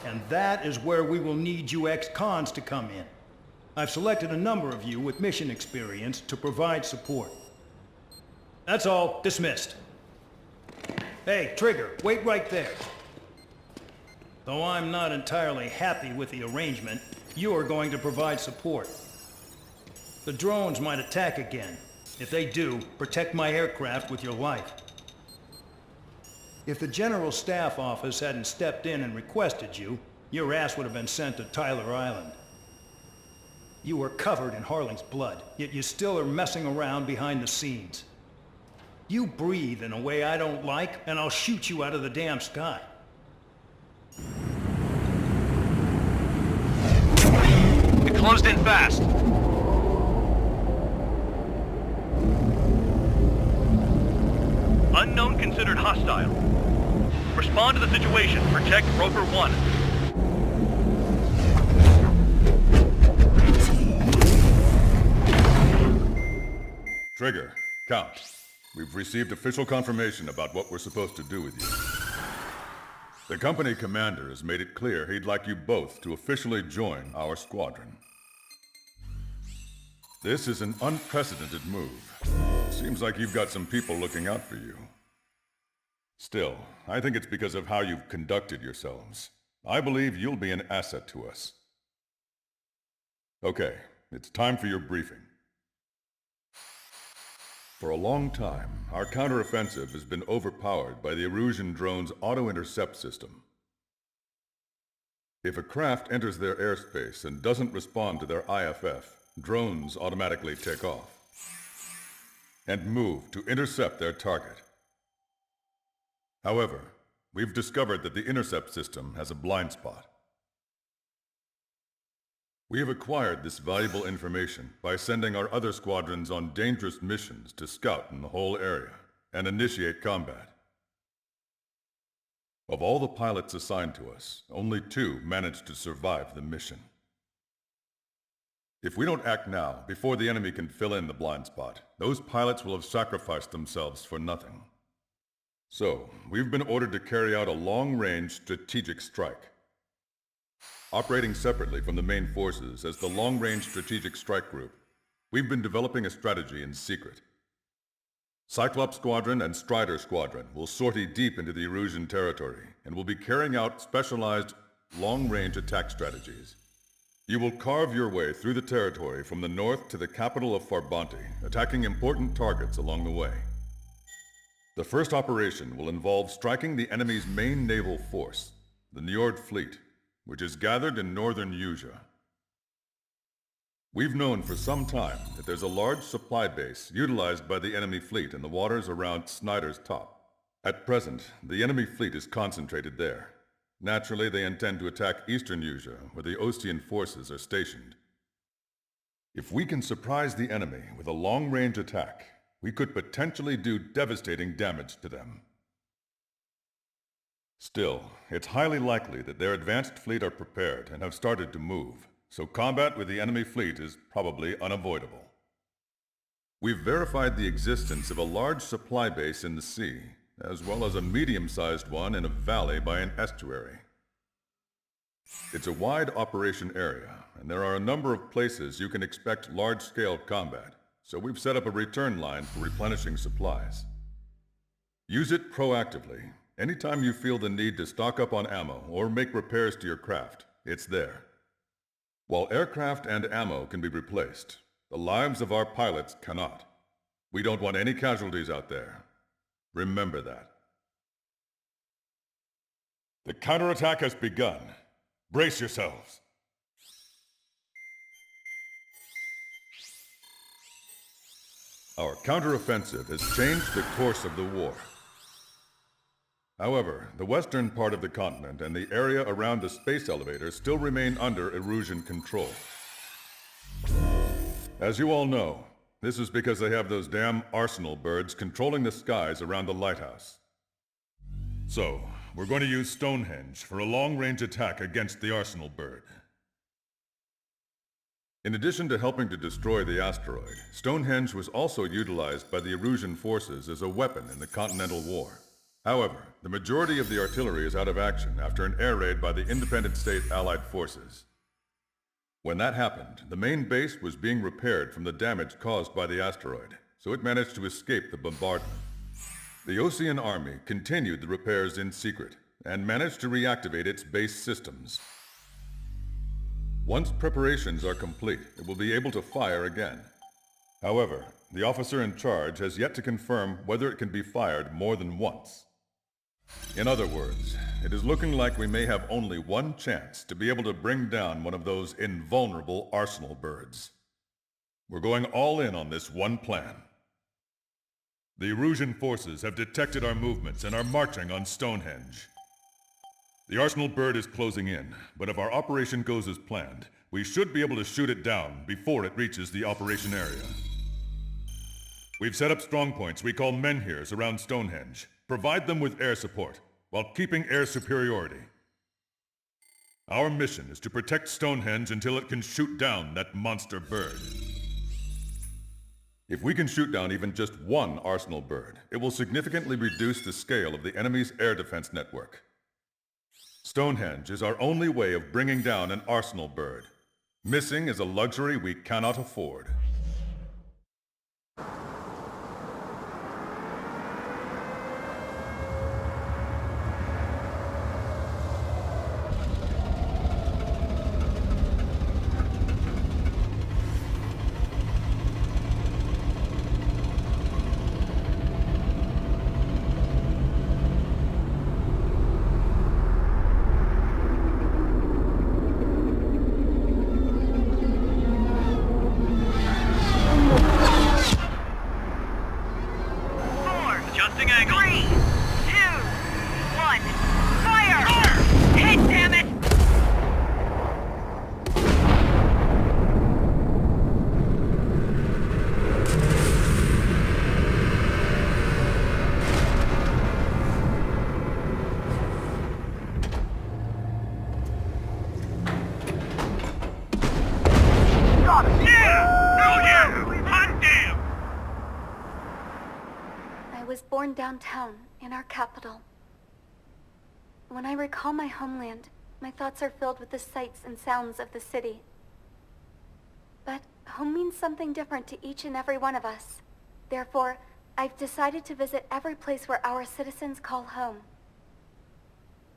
And that is where we will need you ex-cons to come in. I've selected a number of you with mission experience to provide support. That's all. Dismissed. Hey, Trigger, wait right there. Though I'm not entirely happy with the arrangement, you are going to provide support. The drones might attack again. If they do, protect my aircraft with your life. If the General Staff Office hadn't stepped in and requested you, your ass would have been sent to Tyler Island. You were covered in Harling's blood, yet you still are messing around behind the scenes. You breathe in a way I don't like, and I'll shoot you out of the damn sky. It closed in fast. Unknown considered hostile. Respond to the situation. Protect Rover 1. Trigger, Count. We've received official confirmation about what we're supposed to do with you. The company commander has made it clear he'd like you both to officially join our squadron. This is an unprecedented move. Seems like you've got some people looking out for you. Still, I think it's because of how you've conducted yourselves. I believe you'll be an asset to us. Okay, it's time for your briefing. For a long time, our counteroffensive has been overpowered by the Erusian drone's auto-intercept system. If a craft enters their airspace and doesn't respond to their IFF, drones automatically take off. and move to intercept their target. However, we've discovered that the intercept system has a blind spot. We have acquired this valuable information by sending our other squadrons on dangerous missions to scout in the whole area and initiate combat. Of all the pilots assigned to us, only 2 managed to survive the mission. If we don't act now, before the enemy can fill in the blind spot, those pilots will have sacrificed themselves for nothing. So, we've been ordered to carry out a long-range strategic strike. Operating separately from the main forces as the Long-Range Strategic Strike Group, we've been developing a strategy in secret. Cyclops Squadron and Strider Squadron will sortie deep into the Erusian territory and will be carrying out specialized long-range attack strategies. You will carve your way through the territory from the north to the capital of Farbanti, attacking important targets along the way. The first operation will involve striking the enemy's main naval force, the Njord Fleet, which is gathered in northern Usea. We've known for some time that there's a large supply base utilized by the enemy fleet in the waters around Snyder's Top. At present, the enemy fleet is concentrated there. Naturally, they intend to attack eastern Usea, where the Osean forces are stationed. If we can surprise the enemy with a long-range attack, we could potentially do devastating damage to them. Still, it's highly likely that their advanced fleet are prepared and have started to move, so combat with the enemy fleet is probably unavoidable. We've verified the existence of a large supply base in the sea, as well as a medium-sized one in a valley by an estuary. It's a wide operation area, and there are a number of places you can expect large-scale combat, so we've set up a return line for replenishing supplies. Use it proactively. Anytime you feel the need to stock up on ammo or make repairs to your craft, it's there. While aircraft and ammo can be replaced, the lives of our pilots cannot. We don't want any casualties out there. Remember that. The counterattack has begun. Brace yourselves. Our counteroffensive has changed the course of the war. However, the western part of the continent and the area around the space elevator still remain under Erusian control. As you all know, this is because they have those damn arsenal birds controlling the skies around the lighthouse. So, we're going to use Stonehenge for a long-range attack against the arsenal bird. In addition to helping to destroy the asteroid, Stonehenge was also utilized by the Erusian forces as a weapon in the Continental War. However, the majority of the artillery is out of action after an air raid by the Independent State Allied forces. When that happened, the main base was being repaired from the damage caused by the asteroid, so it managed to escape the bombardment. The Osean Army continued the repairs in secret and managed to reactivate its base systems. Once preparations are complete, it will be able to fire again. However, the officer in charge has yet to confirm whether it can be fired more than once. In other words, it is looking like we may have only one chance to be able to bring down one of those invulnerable arsenal birds. We're going all in on this one plan. The Erusian forces have detected our movements and are marching on Stonehenge. The arsenal bird is closing in, but if our operation goes as planned, we should be able to shoot it down before it reaches the operation area. We've set up strongpoints we call menhirs around Stonehenge. Provide them with air support, while keeping air superiority. Our mission is to protect Stonehenge until it can shoot down that monster bird. If we can shoot down even just one arsenal bird, it will significantly reduce the scale of the enemy's air defense network. Stonehenge is our only way of bringing down an arsenal bird. Missing is a luxury we cannot afford. downtown, in our capital. When I recall my homeland, my thoughts are filled with the sights and sounds of the city. But home means something different to each and every one of us. Therefore, I've decided to visit every place where our citizens call home.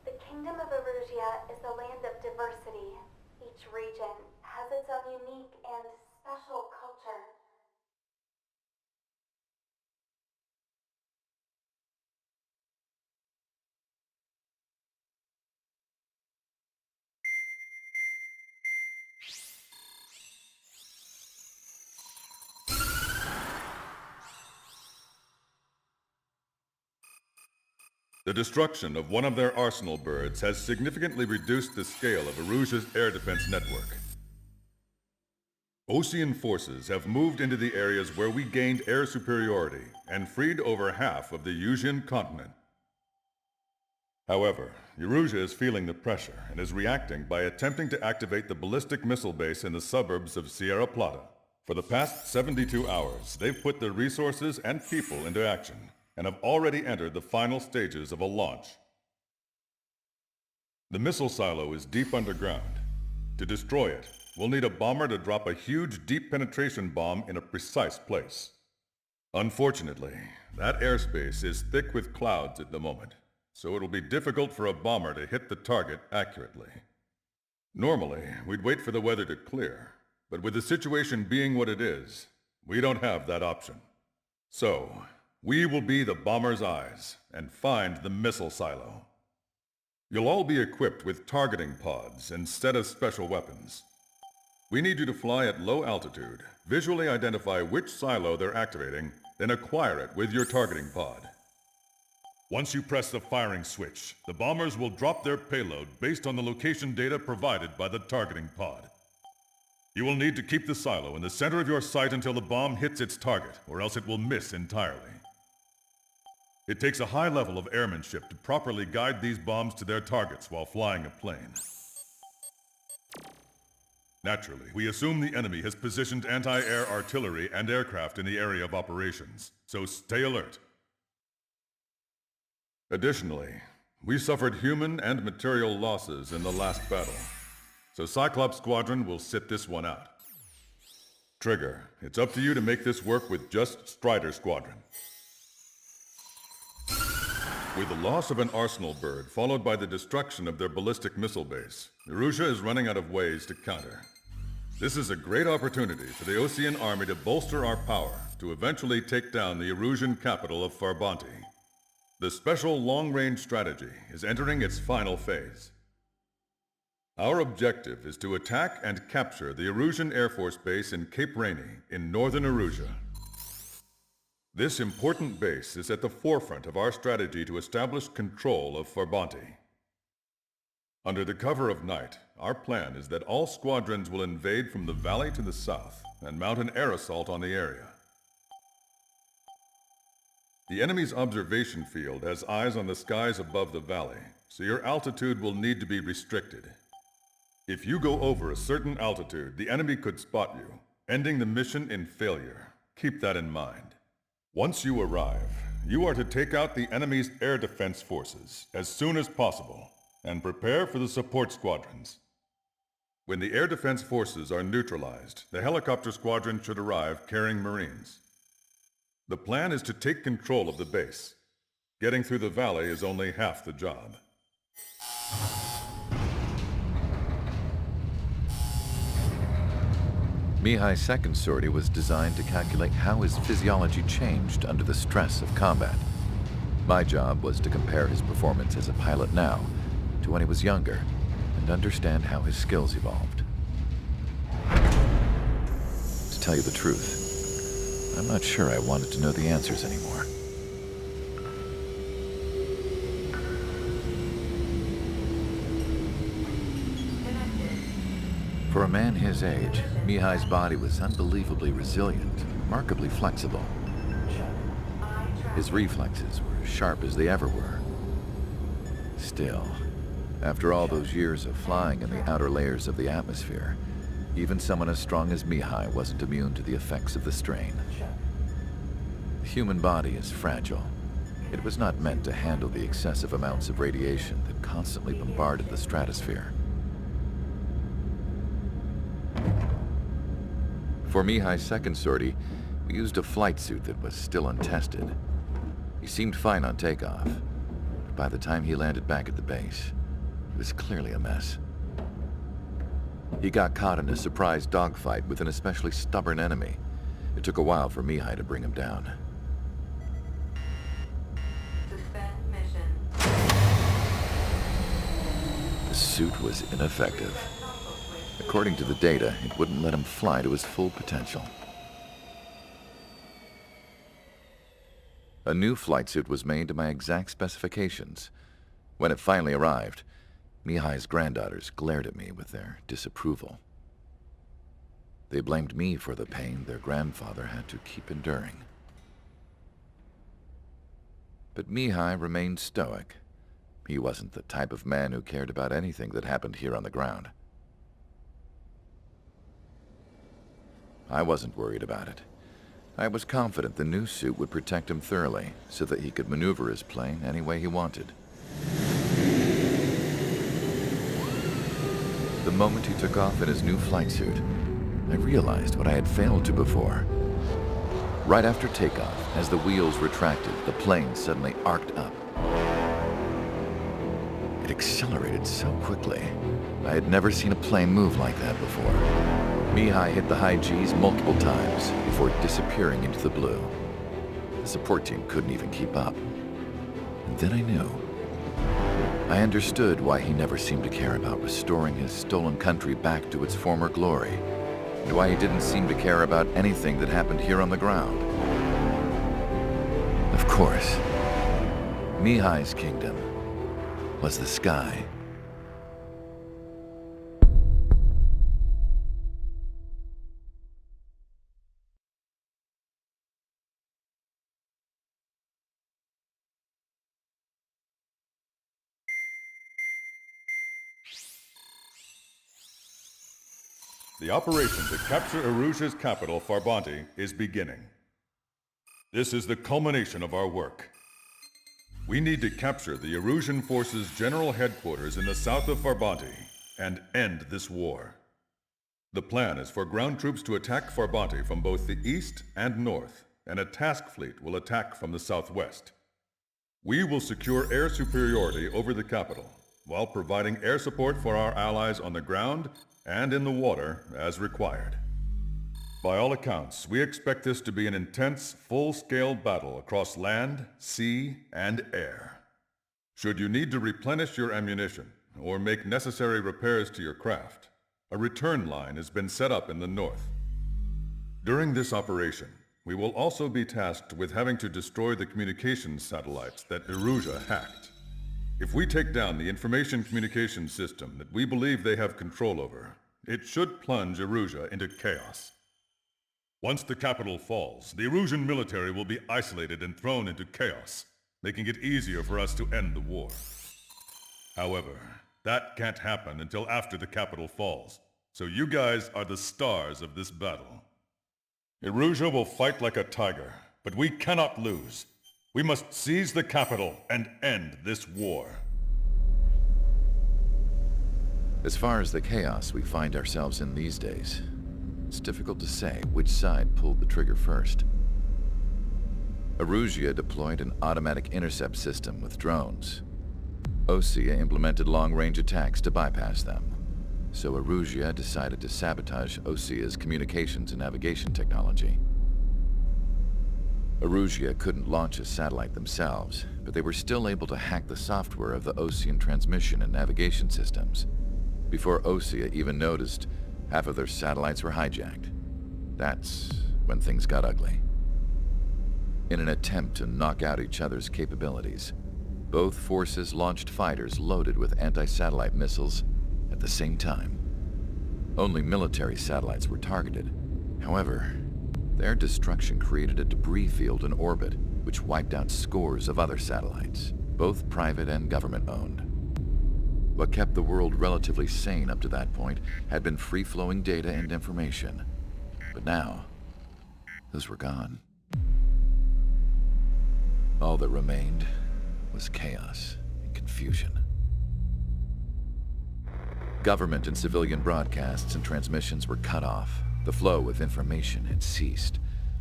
The Kingdom of Erusia is a land of diversity. Each region has its own unique and special culture. The destruction of one of their arsenal birds has significantly reduced the scale of Erusia's air defense network. Osean forces have moved into the areas where we gained air superiority and freed over half of the Eusian continent. However, Erusia is feeling the pressure and is reacting by attempting to activate the ballistic missile base in the suburbs of Sierra Plata. For the past 72 hours, they've put their resources and people into action and have already entered the final stages of a launch. The missile silo is deep underground. To destroy it, we'll need a bomber to drop a huge deep penetration bomb in a precise place. Unfortunately, that airspace is thick with clouds at the moment, so it'll be difficult for a bomber to hit the target accurately. Normally, we'd wait for the weather to clear, but with the situation being what it is, we don't have that option. So, we will be the bomber's eyes and find the missile silo. You'll all be equipped with targeting pods instead of special weapons. We need you to fly at low altitude, visually identify which silo they're activating, then acquire it with your targeting pod. Once you press the firing switch, the bombers will drop their payload based on the location data provided by the targeting pod. You will need to keep the silo in the center of your sight until the bomb hits its target, or else it will miss entirely. It takes a high level of airmanship to properly guide these bombs to their targets while flying a plane. Naturally, we assume the enemy has positioned anti-air artillery and aircraft in the area of operations, so stay alert. Additionally, we suffered human and material losses in the last battle, so Cyclops Squadron will sit this one out. Trigger, it's up to you to make this work with just Strider Squadron. With the loss of an arsenal bird, followed by the destruction of their ballistic missile base, Erusia is running out of ways to counter. This is a great opportunity for the Osean army to bolster our power to eventually take down the Erusian capital of Farbanti. The special long-range strategy is entering its final phase. Our objective is to attack and capture the Erusian Air Force Base in Cape Rainy in northern Erusia. This important base is at the forefront of our strategy to establish control of Farbanti. Under the cover of night, our plan is that all squadrons will invade from the valley to the south and mount an air assault on the area. The enemy's observation field has eyes on the skies above the valley, so your altitude will need to be restricted. If you go over a certain altitude, the enemy could spot you, ending the mission in failure. Keep that in mind. Once you arrive, you are to take out the enemy's air defense forces as soon as possible and prepare for the support squadrons. When the air defense forces are neutralized, the helicopter squadron should arrive carrying Marines. The plan is to take control of the base. Getting through the valley is only half the job. Mihai's second sortie was designed to calculate how his physiology changed under the stress of combat. My job was to compare his performance as a pilot now to when he was younger and understand how his skills evolved. To tell you the truth, I'm not sure I wanted to know the answers anymore. For a man his age, Mihai's body was unbelievably resilient, remarkably flexible. His reflexes were as sharp as they ever were. Still, after all those years of flying in the outer layers of the atmosphere, even someone as strong as Mihai wasn't immune to the effects of the strain. The human body is fragile, It was not meant to handle the excessive amounts of radiation that constantly bombarded the stratosphere. For Mihai's second sortie, we used a flight suit that was still untested. He seemed fine on takeoff, but by the time he landed back at the base, it was clearly a mess. He got caught in a surprise dogfight with an especially stubborn enemy. It took a while for Mihai to bring him down. Suspend mission. The suit was ineffective. According to the data, it wouldn't let him fly to his full potential. A new flight suit was made to my exact specifications. When it finally arrived, Mihai's granddaughters glared at me with their disapproval. They blamed me for the pain their grandfather had to keep enduring. But Mihai remained stoic. He wasn't the type of man who cared about anything that happened here on the ground. I wasn't worried about it. I was confident the new suit would protect him thoroughly so that he could maneuver his plane any way he wanted. The moment he took off in his new flight suit, I realized what I had failed to before. Right after takeoff, as the wheels retracted, the plane suddenly arced up. It accelerated so quickly. I had never seen a plane move like that before. Mihai hit the high G's multiple times before disappearing into the blue. The support team couldn't even keep up. And then I knew. I understood why he never seemed to care about restoring his stolen country back to its former glory, and why he didn't seem to care about anything that happened here on the ground. Of course, Mihai's kingdom was the sky. The operation to capture Erusia's capital, Farbanti, is beginning. This is the culmination of our work. We need to capture the Erusian forces' general headquarters in the south of Farbanti and end this war. The plan is for ground troops to attack Farbanti from both the east and north, and a task fleet will attack from the southwest. We will secure air superiority over the capital, while providing air support for our allies on the ground and in the water as required. By all accounts, we expect this to be an intense, full-scale battle across land, sea, and air. Should you need to replenish your ammunition or make necessary repairs to your craft, a return line has been set up in the north. During this operation, we will also be tasked with having to destroy the communications satellites that Erusia hacked. If we take down the information communication system that we believe they have control over, it should plunge Erusia into chaos. Once the capital falls, the Erusian military will be isolated and thrown into chaos, making it easier for us to end the war. However, that can't happen until after the capital falls, so you guys are the stars of this battle. Erusia will fight like a tiger, but we cannot lose. We must seize the capital and end this war. As far as the chaos we find ourselves in these days, it's difficult to say which side pulled the trigger first. Erusia deployed an automatic intercept system with drones. Osea implemented long-range attacks to bypass them. So Erusia decided to sabotage Osea's communications and navigation technology. Erusia couldn't launch a satellite themselves, but they were still able to hack the software of the Osean transmission and navigation systems. Before Osea even noticed, half of their satellites were hijacked. That's when things got ugly. In an attempt to knock out each other's capabilities, both forces launched fighters loaded with anti-satellite missiles at the same time. Only military satellites were targeted. However, their destruction created a debris field in orbit, which wiped out scores of other satellites, both private and government-owned. What kept the world relatively sane up to that point had been free-flowing data and information. But now, those were gone. All that remained was chaos and confusion. Government and civilian broadcasts and transmissions were cut off. The flow of information had ceased.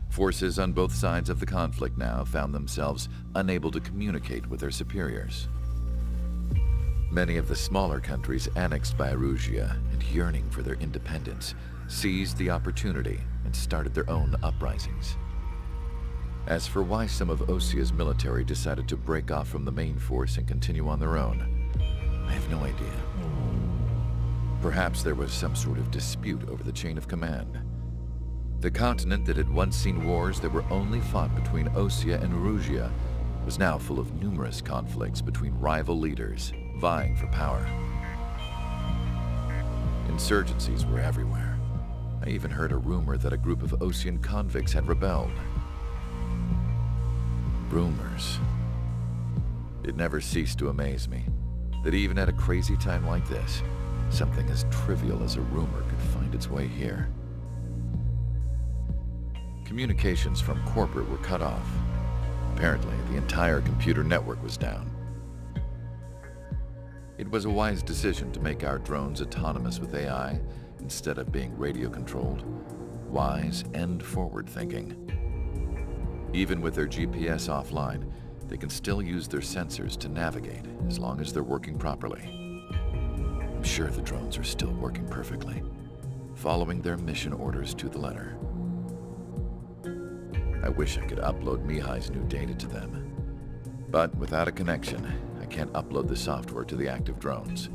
Forces on both sides of the conflict now found themselves unable to communicate with their superiors. Many of the smaller countries annexed by Erusia and yearning for their independence seized the opportunity and started their own uprisings. As for why some of Osia's military decided to break off from the main force and continue on their own, I have no idea. Perhaps there was some sort of dispute over the chain of command. The continent that had once seen wars that were only fought between Osia and Erusia was now full of numerous conflicts between rival leaders vying for power. Insurgencies were everywhere. I even heard a rumor that a group of Osian convicts had rebelled. Rumors. It never ceased to amaze me that even at a crazy time like this, something as trivial as a rumor could find its way here. Communications from corporate were cut off. Apparently, the entire computer network was down. It was a wise decision to make our drones autonomous with AI instead of being radio-controlled. Wise and forward-thinking. Even with their GPS offline, they can still use their sensors to navigate as long as they're working properly. I'm sure the drones are still working perfectly, following their mission orders to the letter. I wish I could upload Mihai's new data to them. But without a connection, I can't upload the software to the active drones.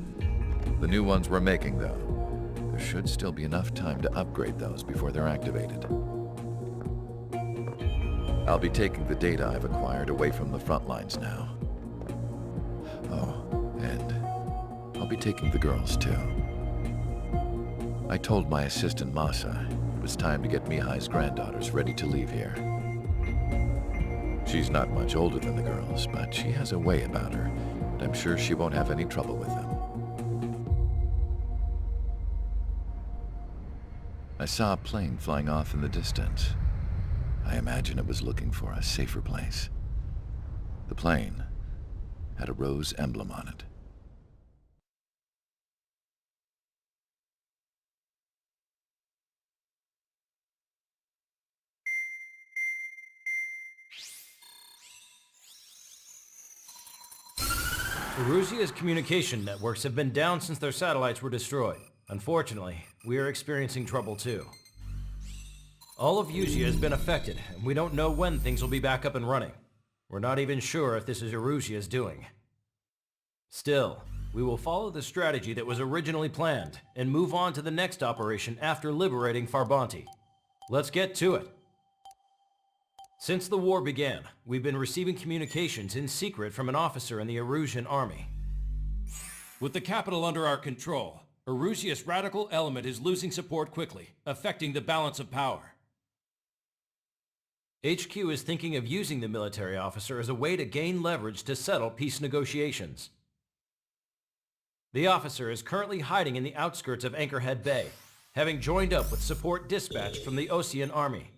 The new ones we're making, though, there should still be enough time to upgrade those before they're activated. I'll be taking the data I've acquired away from the front lines now. Oh, and I'll be taking the girls, too. I told my assistant Masa it was time to get Mihai's granddaughters ready to leave here. She's not much older than the girls, but she has a way about her, and I'm sure she won't have any trouble with them. I saw a plane flying off in the distance. I imagine it was looking for a safer place. The plane had a rose emblem on it. Erusia's communication networks have been down since their satellites were destroyed. Unfortunately, we are experiencing trouble too. All of Erusia has been affected, and we don't know when things will be back up and running. We're not even sure if this is Erusia's doing. Still, we will follow the strategy that was originally planned, and move on to the next operation after liberating Farbanti. Let's get to it. Since the war began, we've been receiving communications in secret from an officer in the Erusian army. With the capital under our control, Erusia's radical element is losing support quickly, affecting the balance of power. HQ is thinking of using the military officer as a way to gain leverage to settle peace negotiations. The officer is currently hiding in the outskirts of Anchorhead Bay, having joined up with support dispatched from the Osean army.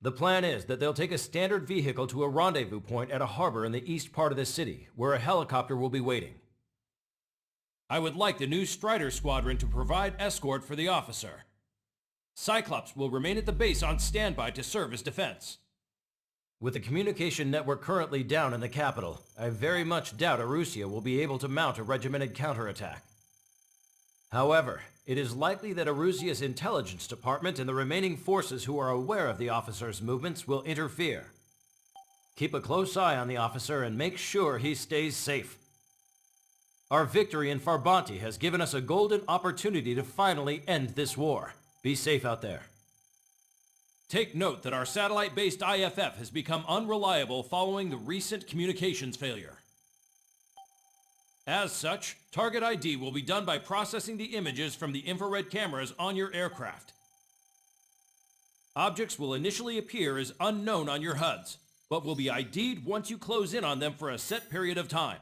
The plan is that they'll take a standard vehicle to a rendezvous point at a harbor in the east part of the city, where a helicopter will be waiting. I would like the new Strider Squadron to provide escort for the officer. Cyclops will remain at the base on standby to serve as defense. With the communication network currently down in the capital, I very much doubt Erusia will be able to mount a regimented counterattack. However, it is likely that Erusia's intelligence department and the remaining forces who are aware of the officer's movements will interfere. Keep a close eye on the officer and make sure he stays safe. Our victory in Farbanti has given us a golden opportunity to finally end this war. Be safe out there. Take note that our satellite-based IFF has become unreliable following the recent communications failure. As such, target ID will be done by processing the images from the infrared cameras on your aircraft. Objects will initially appear as unknown on your HUDs, but will be ID'd once you close in on them for a set period of time.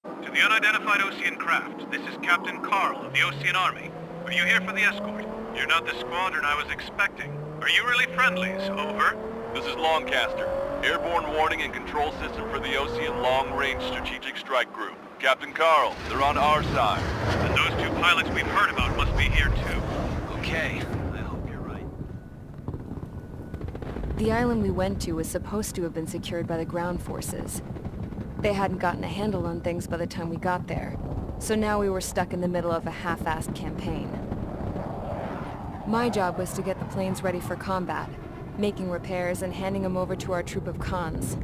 To the unidentified Osean craft, this is Captain Carl of the Osean Army. Are you here for the escort? You're not the squadron I was expecting. Are you really friendlies? Over. This is Longcaster. Airborne warning and control system for the Ocean Long-Range Strategic Strike Group. Captain Carl, they're on our side. And those two pilots we've heard about must be here too. Okay, I hope you're right. The island we went to was supposed to have been secured by the ground forces. They hadn't gotten a handle on things by the time we got there, so now we were stuck in the middle of a half-assed campaign. My job was to get the planes ready for combat, making repairs and handing them over to our troop of cons.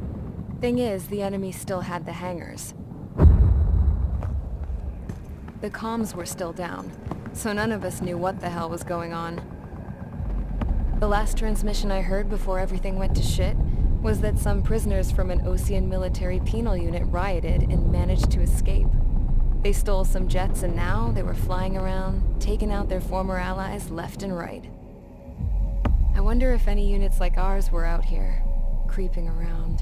Thing is, the enemy still had the hangars. The comms were still down, so none of us knew what the hell was going on. The last transmission I heard before everything went to shit was that some prisoners from an Ocean military penal unit rioted and managed to escape. They stole some jets and now they were flying around, taking out their former allies left and right. I wonder if any units like ours were out here, creeping around.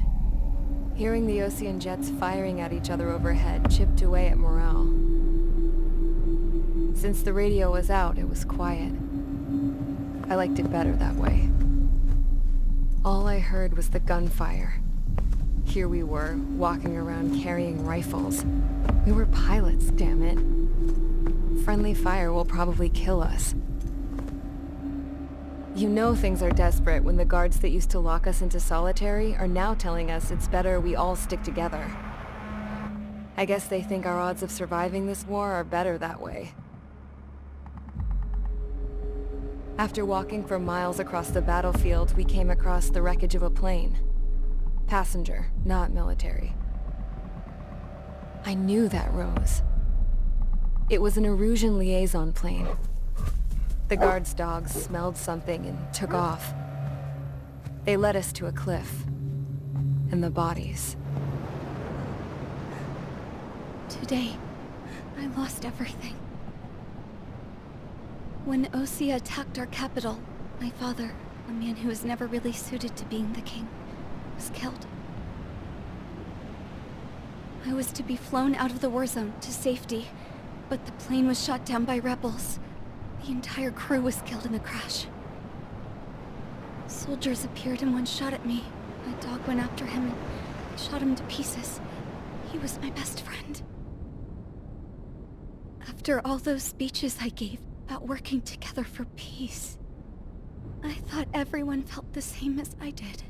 Hearing the Ocean jets firing at each other overhead chipped away at morale. Since the radio was out, it was quiet. I liked it better that way. All I heard was the gunfire. Here we were, walking around carrying rifles. We were pilots, damn it. Friendly fire will probably kill us. You know things are desperate when the guards that used to lock us into solitary are now telling us it's better we all stick together. I guess they think our odds of surviving this war are better that way. After walking for miles across the battlefield, we came across the wreckage of a plane. Passenger, not military. I knew that rose. It was an Erusian liaison plane. The guard's dogs smelled something and took off. They led us to a cliff. And the bodies. Today, I lost everything. When Osea attacked our capital, my father, a man who was never really suited to being the king, was killed. I was to be flown out of the war zone to safety, but the plane was shot down by rebels. The entire crew was killed in the crash. Soldiers appeared and one shot at me. My dog went after him and shot him to pieces. He was my best friend. After all those speeches I gave about working together for peace, I thought everyone felt the same as I did.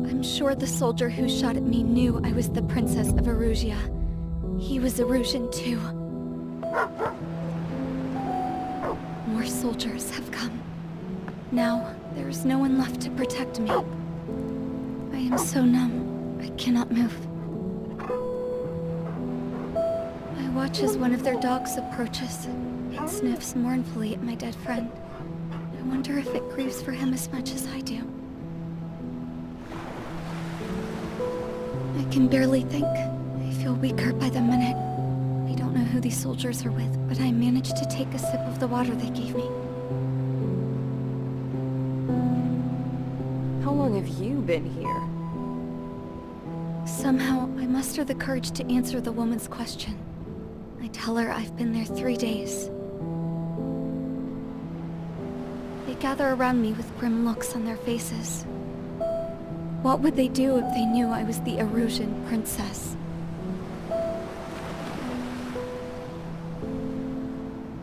I'm sure the soldier who shot at me knew I was the Princess of Erusia. He was Erusian too. More soldiers have come. Now, there is no one left to protect me. I am so numb, I cannot move. I watch as one of their dogs approaches. It sniffs mournfully at my dead friend. I wonder if it grieves for him as much as I do. I can barely think. I feel weaker by the minute. I don't know who these soldiers are with, but I managed to take a sip of the water they gave me. How long have you been here? Somehow, I muster the courage to answer the woman's question. I tell her I've been there 3 days. They gather around me with grim looks on their faces. What would they do if they knew I was the Erusian princess?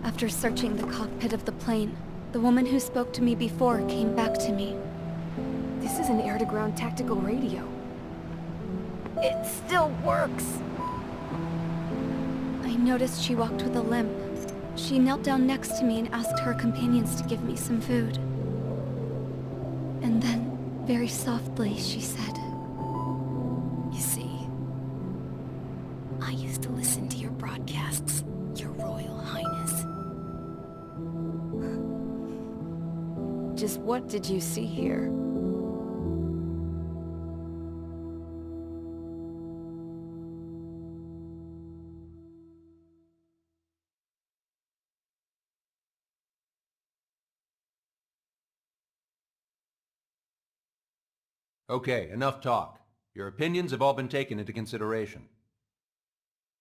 After searching the cockpit of the plane, the woman who spoke to me before came back to me. This is an air-to-ground tactical radio. It still works! I noticed she walked with a limp. She knelt down next to me and asked her companions to give me some food. And then, very softly, she said, You see, I used to listen to your broadcasts, Your Royal Highness. Just what did you see here? Okay, enough talk. Your opinions have all been taken into consideration.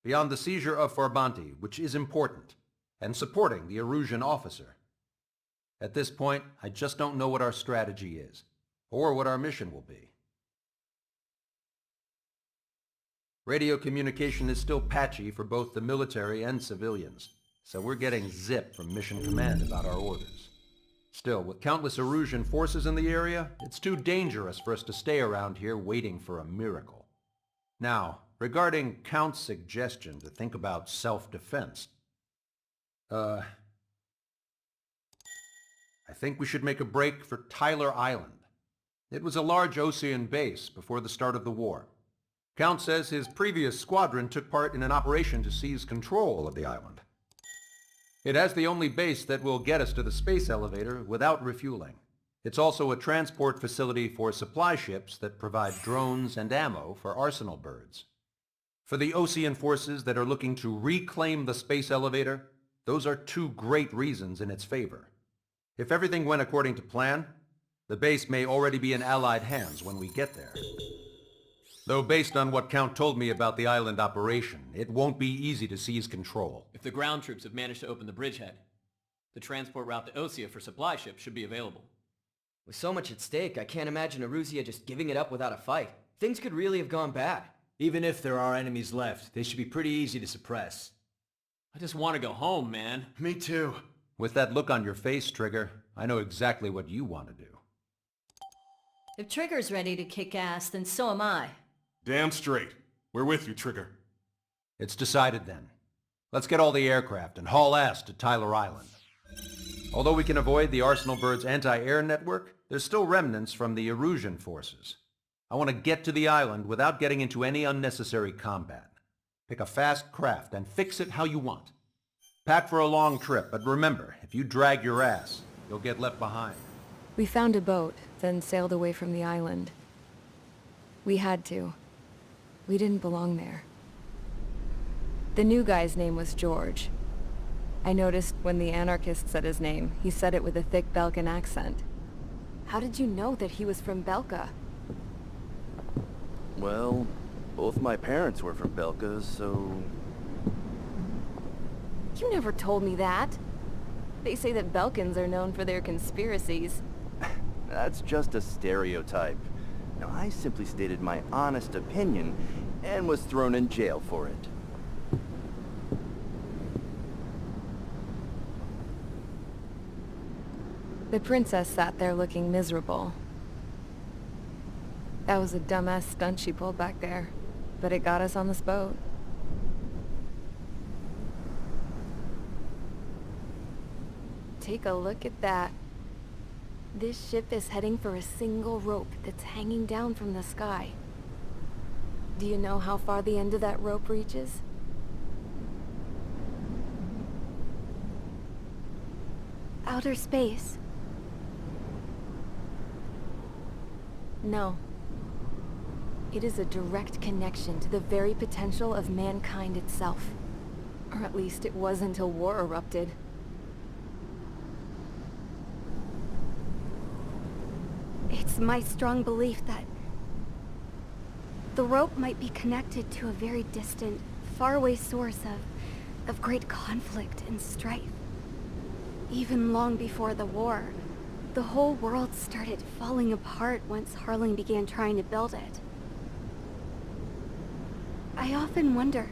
Beyond the seizure of Farbanti, which is important, and supporting the Erusian officer. At this point, I just don't know what our strategy is, or what our mission will be. Radio communication is still patchy for both the military and civilians, so we're getting zip from Mission Command about our orders. Still, with countless Erusian forces in the area, it's too dangerous for us to stay around here waiting for a miracle. Now, regarding Count's suggestion to think about self-defense, I think we should make a break for Tyler Island. It was a large Osean base before the start of the war. Count says his previous squadron took part in an operation to seize control of the island. It has the only base that will get us to the space elevator without refueling. It's also a transport facility for supply ships that provide drones and ammo for arsenal birds. For the Osean forces that are looking to reclaim the space elevator, those are two great reasons in its favor. If everything went according to plan, the base may already be in Allied hands when we get there. Though based on what Count told me about the island operation, it won't be easy to seize control. If the ground troops have managed to open the bridgehead, the transport route to Osea for supply ships should be available. With so much at stake, I can't imagine Erusia just giving it up without a fight. Things could really have gone bad. Even if there are enemies left, they should be pretty easy to suppress. I just want to go home, man. Me too. With that look on your face, Trigger, I know exactly what you want to do. If Trigger's ready to kick ass, then so am I. Damn straight. We're with you, Trigger. It's decided then. Let's get all the aircraft and haul ass to Tyler Island. Although we can avoid the Arsenal Bird's anti-air network, there's still remnants from the Erusian forces. I want to get to the island without getting into any unnecessary combat. Pick a fast craft and fix it how you want. Pack for a long trip, but remember, if you drag your ass, you'll get left behind. We found a boat, then sailed away from the island. We had to. We didn't belong there. The new guy's name was George. I noticed when the anarchist said his name, he said it with a thick Belkan accent. How did you know that he was from Belka? Well, both my parents were from Belka, so... You never told me that. They say that Belkans are known for their conspiracies. That's just a stereotype. Now, I simply stated my honest opinion and was thrown in jail for it. The princess sat there looking miserable. That was a dumbass stunt she pulled back there, but it got us on this boat. Take a look at that. This ship is heading for a single rope that's hanging down from the sky. Do you know how far the end of that rope reaches? Outer space. No. It is a direct connection to the very potential of mankind itself. Or at least it was until war erupted. It's my strong belief that the rope might be connected to a very distant, faraway source of great conflict and strife. Even long before the war, the whole world started falling apart once Harling began trying to build it. I often wonder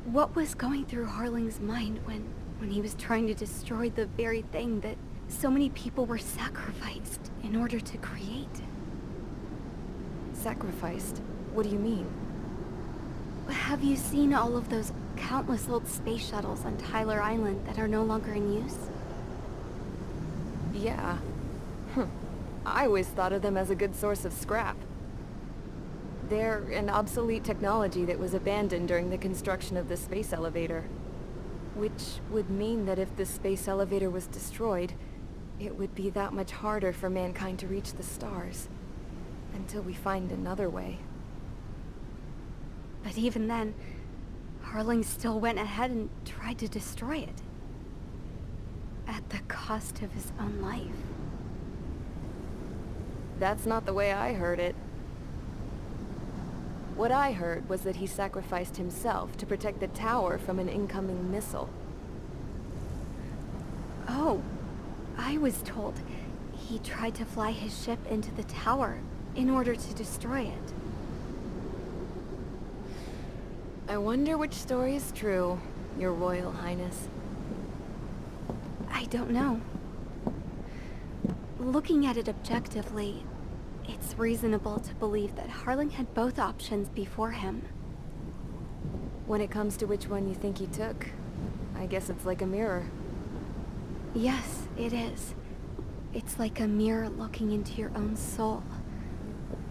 what was going through Harling's mind when he was trying to destroy the very thing that so many people were sacrificed in order to create. Sacrificed? What do you mean? Have you seen all of those countless old space shuttles on Tyler Island that are no longer in use? Yeah. I always thought of them as a good source of scrap. They're an obsolete technology that was abandoned during the construction of the space elevator. Which would mean that if the space elevator was destroyed, it would be that much harder for mankind to reach the stars. Until we find another way. But even then, Harling still went ahead and tried to destroy it. At the cost of his own life. That's not the way I heard it. What I heard was that he sacrificed himself to protect the tower from an incoming missile. Oh, I was told he tried to fly his ship into the tower in order to destroy it. I wonder which story is true, Your Royal Highness. I don't know. Looking at it objectively, it's reasonable to believe that Harling had both options before him. When it comes to which one you think he took, I guess it's like a mirror. Yes, it is. It's like a mirror looking into your own soul,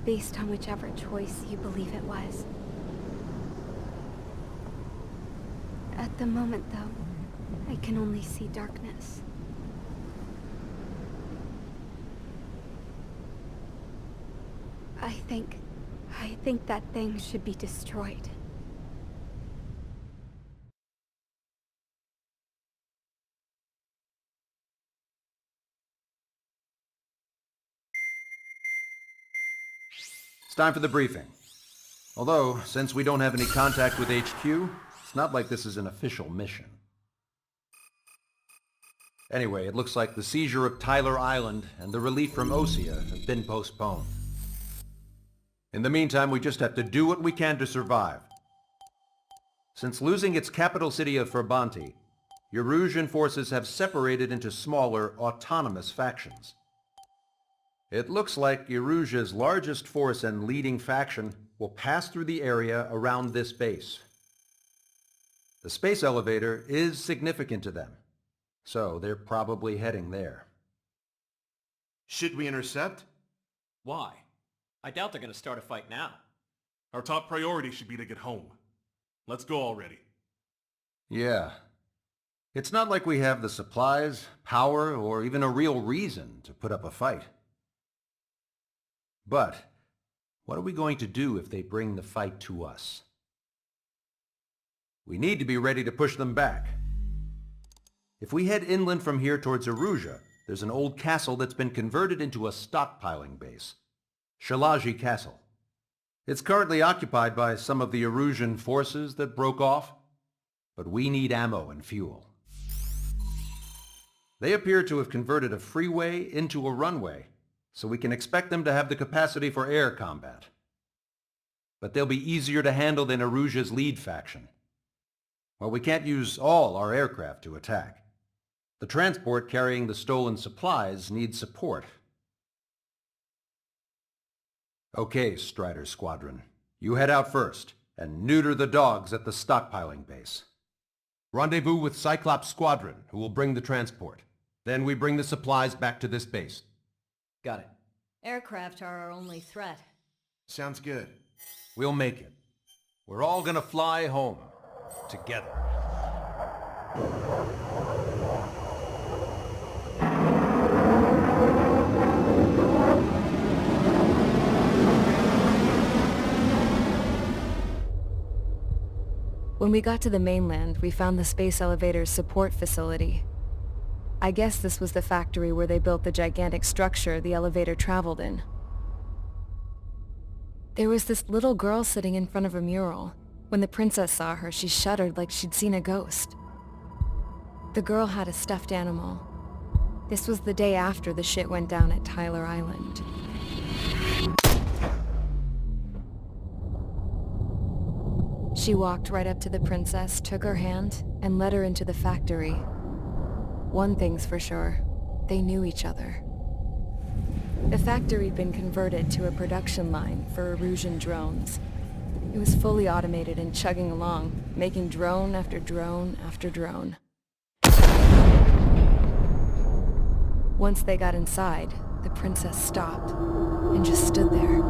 based on whichever choice you believe it was. At the moment, though, I can only see darkness. I think that thing should be destroyed. It's time for the briefing. Although, since we don't have any contact with HQ, it's not like this is an official mission. Anyway, it looks like the seizure of Tyler Island and the relief from Osea have been postponed. In the meantime, we just have to do what we can to survive. Since losing its capital city of Ferbanti, Erusian forces have separated into smaller, autonomous factions. It looks like Erusia's largest force and leading faction will pass through the area around this base. The space elevator is significant to them, so they're probably heading there. Should we intercept? Why? I doubt they're going to start a fight now. Our top priority should be to get home. Let's go already. Yeah. It's not like we have the supplies, power, or even a real reason to put up a fight. But, what are we going to do if they bring the fight to us? We need to be ready to push them back. If we head inland from here towards Erusia, there's an old castle that's been converted into a stockpiling base. Shalaji Castle. It's currently occupied by some of the Erusian forces that broke off, but we need ammo and fuel. They appear to have converted a freeway into a runway, so we can expect them to have the capacity for air combat. But they'll be easier to handle than Erusia's lead faction. Well, we can't use all our aircraft to attack. The transport carrying the stolen supplies needs support. Okay, Strider Squadron. You head out first, and neuter the dogs at the stockpiling base. Rendezvous with Cyclops Squadron, who will bring the transport. Then we bring the supplies back to this base. Got it. Aircraft are our only threat. Sounds good. We'll make it. We're all gonna fly home. Together. When we got to the mainland, we found the space elevator's support facility. I guess this was the factory where they built the gigantic structure the elevator traveled in. There was this little girl sitting in front of a mural. When the princess saw her, she shuddered like she'd seen a ghost. The girl had a stuffed animal. This was the day after the shit went down at Tyler Island. She walked right up to the princess, took her hand, and led her into the factory. One thing's for sure, they knew each other. The factory'd been converted to a production line for Erusian drones. It was fully automated and chugging along, making drone after drone after drone. Once they got inside, the princess stopped and just stood there.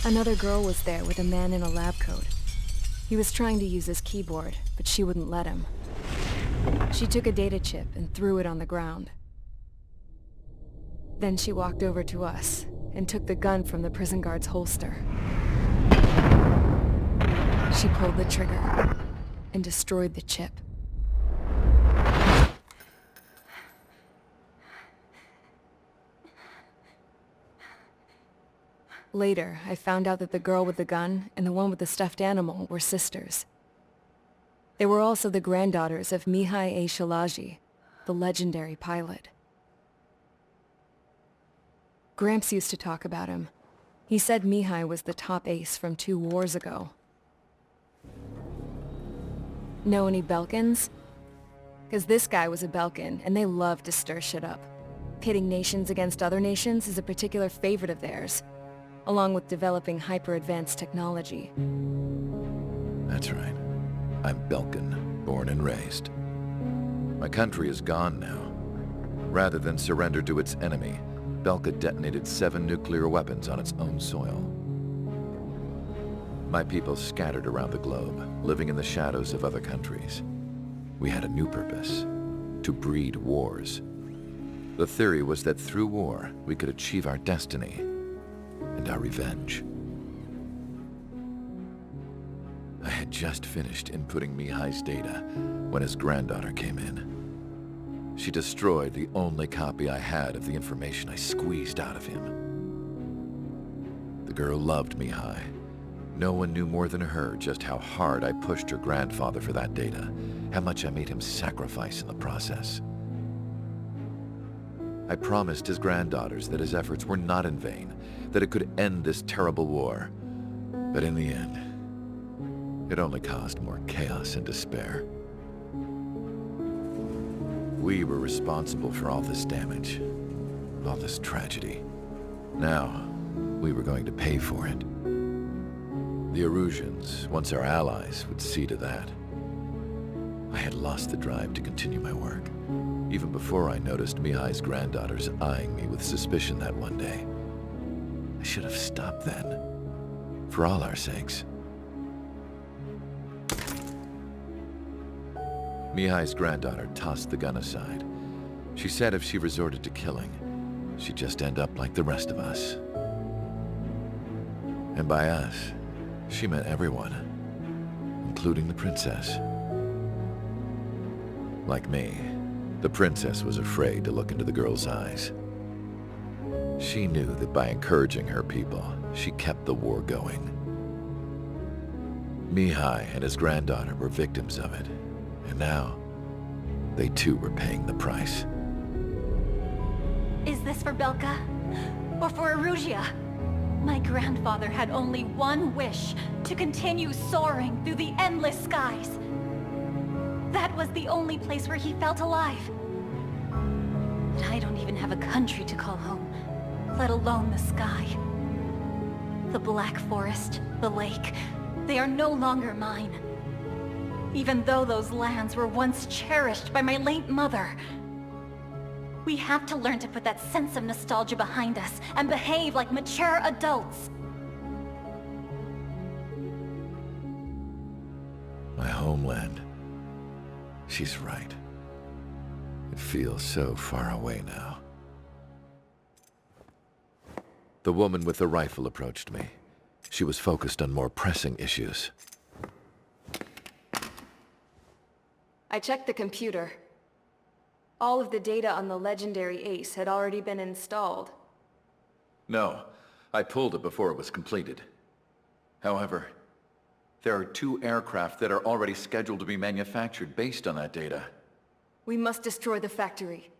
Another girl was there with a man in a lab coat. He was trying to use his keyboard, but she wouldn't let him. She took a data chip and threw it on the ground. Then she walked over to us and took the gun from the prison guard's holster. She pulled the trigger and destroyed the chip. Later, I found out that the girl with the gun and the one with the stuffed animal were sisters. They were also the granddaughters of Mihai Shalaji, the legendary pilot. Gramps used to talk about him. He said Mihai was the top ace from 2 wars ago. Know any Belkans? 'Cause this guy was a Belkan, and they love to stir shit up. Pitting nations against other nations is a particular favorite of theirs, along with developing hyper-advanced technology. That's right. I'm Belkan, born and raised. My country is gone now. Rather than surrender to its enemy, Belka detonated 7 nuclear weapons on its own soil. My people scattered around the globe, living in the shadows of other countries. We had a new purpose: to breed wars. The theory was that through war, we could achieve our destiny and our revenge. I had just finished inputting Mihai's data when his granddaughter came in. She destroyed the only copy I had of the information I squeezed out of him. The girl loved Mihai. No one knew more than her just how hard I pushed her grandfather for that data, how much I made him sacrifice in the process. I promised his granddaughters that his efforts were not in vain, that it could end this terrible war. But in the end, it only caused more chaos and despair. We were responsible for all this damage, all this tragedy. Now, we were going to pay for it. The Erusians, once our allies, would see to that. I had lost the drive to continue my work, even before I noticed Mihai's granddaughters eyeing me with suspicion that one day. I should have stopped then, for all our sakes. Mihai's granddaughter tossed the gun aside. She said if she resorted to killing, she'd just end up like the rest of us. And by us, she meant everyone, including the princess. Like me, the princess was afraid to look into the girl's eyes. She knew that by encouraging her people, she kept the war going. Mihai and his granddaughter were victims of it, and now, they too were paying the price. Is this for Belka? Or for Erusia? My grandfather had only one wish: to continue soaring through the endless skies. That was the only place where he felt alive. But I don't even have a country to call home, let alone the sky. The Black Forest, the lake, they are no longer mine. Even though those lands were once cherished by my late mother. We have to learn to put that sense of nostalgia behind us and behave like mature adults. My homeland. She's right. It feels so far away now. The woman with the rifle approached me. She was focused on more pressing issues. I checked the computer. All of the data on the legendary ace had already been installed. No, I pulled it before it was completed. However, there are 2 aircraft that are already scheduled to be manufactured based on that data. We must destroy the factory.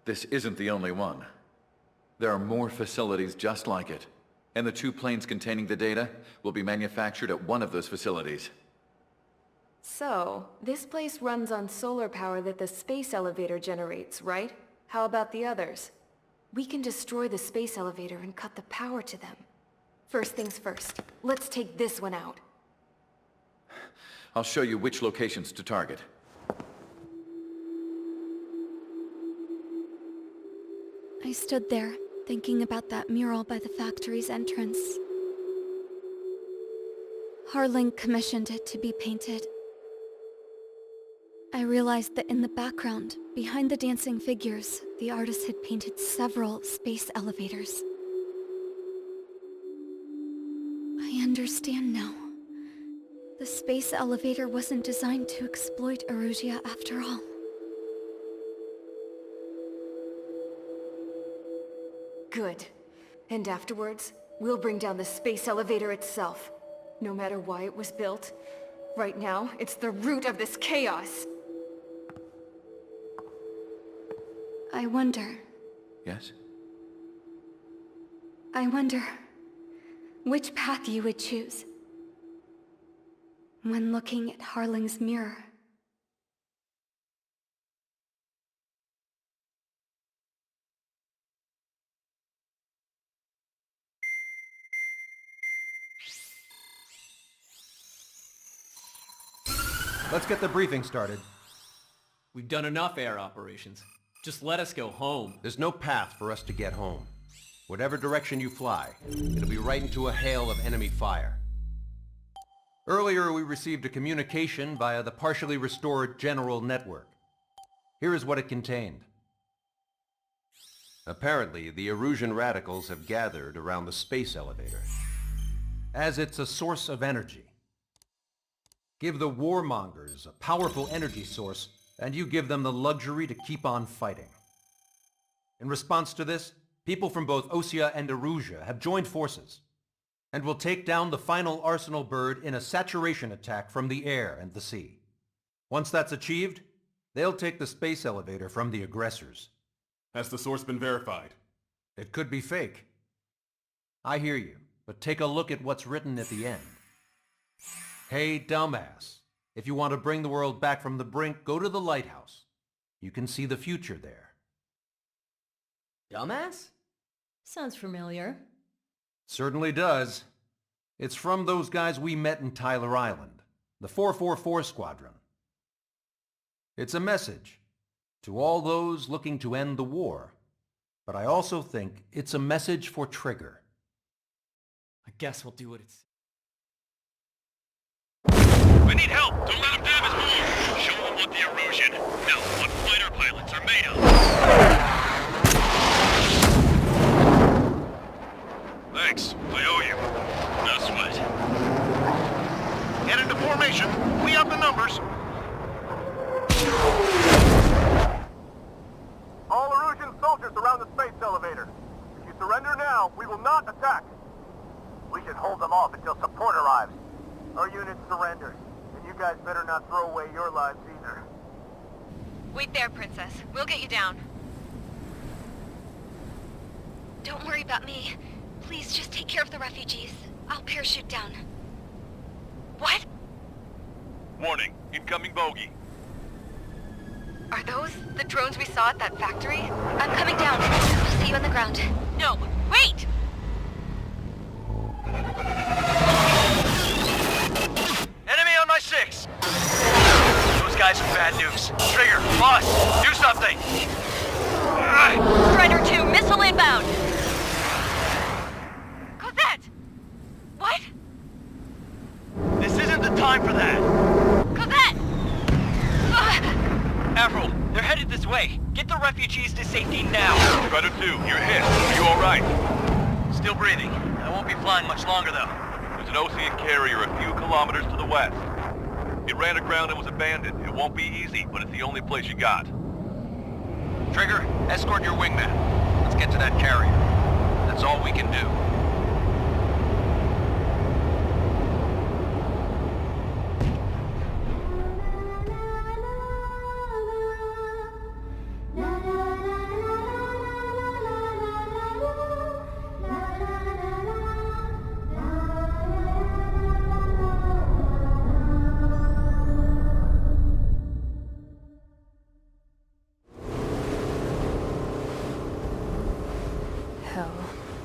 This isn't the only one. There are more facilities just like it, and the 2 planes containing the data will be manufactured at one of those facilities. So, this place runs on solar power that the space elevator generates, right? How about the others? We can destroy the space elevator and cut the power to them. First things first, let's take this one out. I'll show you which locations to target. I stood there, thinking about that mural by the factory's entrance. Harling commissioned it to be painted. I realized that in the background, behind the dancing figures, the artist had painted several space elevators. I understand now. The space elevator wasn't designed to exploit Erusia after all. Good. And afterwards, We'll bring down the space elevator itself. No matter why it was built. Right now, it's the root of this chaos. I wonder... Yes? I wonder... which path you would choose when looking at Harling's mirror. Let's get the briefing started. We've done enough air operations. Just let us go home. There's no path for us to get home. Whatever direction you fly, it'll be right into a hail of enemy fire. Earlier, we received a communication via the partially restored general network. Here is what it contained. Apparently, the Erusian radicals have gathered around the space elevator, as it's a source of energy. Give the warmongers a powerful energy source, and you give them the luxury to keep on fighting. In response to this, people from both Osea and Erusia have joined forces, and will take down the final Arsenal bird in a saturation attack from the air and the sea. Once that's achieved, they'll take the space elevator from the aggressors. Has the source been verified? It could be fake. I hear you, but take a look at what's written at the end. Hey, dumbass. If you want to bring the world back from the brink, go to the lighthouse. You can see the future there. Dumbass? Sounds familiar. Certainly does. It's from those guys we met in Tyler Island, the 444 Squadron. It's a message to all those looking to end the war, but I also think it's a message for Trigger. I guess we'll do what it's... We need help! Don't let them damage more! Show them what the Erusian, no, what fighter pilots are made of! Thanks, I owe you. No sweat. Get into formation. We have the numbers. All Erusian soldiers around the space elevator. If you surrender now, we will not attack. We should hold them off until support arrives. Our unit surrenders, and you guys better not throw away your lives either. Wait there, Princess. We'll get you down. Don't worry about me. Please just take care of the refugees. I'll parachute down. What? Warning, incoming bogey. Are those the drones we saw at that factory? I'm coming down. I'll see you on the ground. No, wait! Enemy on my 6! Those guys are bad news. Trigger, boss, do something! Strider 2, missile inbound! Cosette! What? This isn't the time for that! Cosette! Avril, they're headed this way. Get the refugees to safety now. Strider 2, you're hit. Are you alright? Still breathing. I won't be flying much longer, though. There's an Ocean carrier a few kilometers to the west. It ran aground and was abandoned. It won't be easy, but it's the only place you got. Trigger, escort your wingman. Let's get to that carrier. That's all we can do.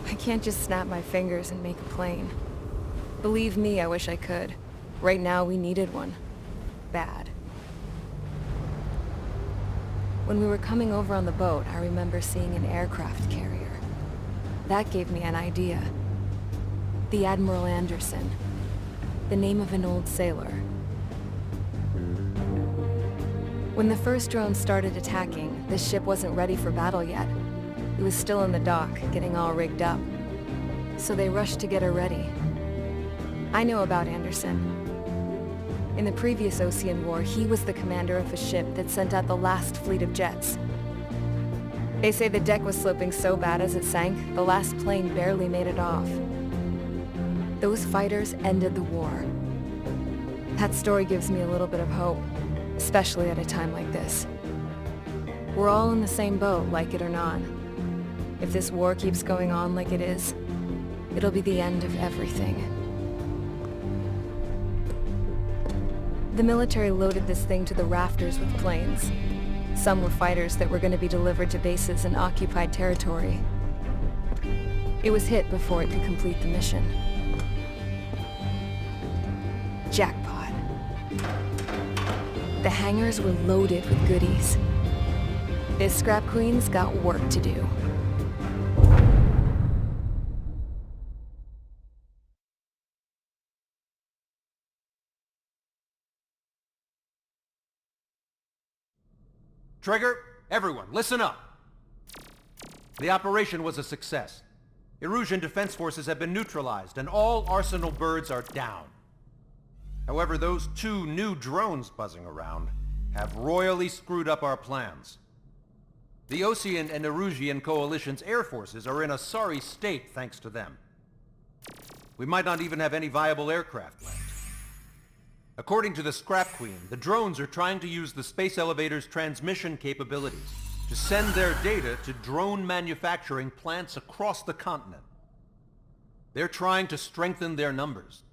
I can't just snap my fingers and make a plane. Believe me, I wish I could. Right now, we needed one. Bad. When we were coming over on the boat, I remember seeing an aircraft carrier. That gave me an idea. The Admiral Anderson. The name of an old sailor. When the first drone started attacking, the ship wasn't ready for battle yet. It was still in the dock, getting all rigged up. So they rushed to get her ready. I know about Anderson. In the previous Ocean War, he was the commander of a ship that sent out the last fleet of jets. They say the deck was sloping so bad as it sank, the last plane barely made it off. Those fighters ended the war. That story gives me a little bit of hope, especially at a time like this. We're all in the same boat, like it or not. If this war keeps going on like it is, it'll be the end of everything. The military loaded this thing to the rafters with planes. Some were fighters that were going to be delivered to bases in occupied territory. It was hit before it could complete the mission. Jackpot. The hangars were loaded with goodies. This scrap queen's got work to do. Trigger, everyone, listen up. The operation was a success. Erusian defense forces have been neutralized, and all Arsenal birds are down. However, those 2 new drones buzzing around have royally screwed up our plans. The Osean and Erusian coalition's air forces are in a sorry state thanks to them. We might not even have any viable aircraft left. According to the Scrap Queen, the drones are trying to use the space elevator's transmission capabilities to send their data to drone manufacturing plants across the continent. They're trying to strengthen their numbers.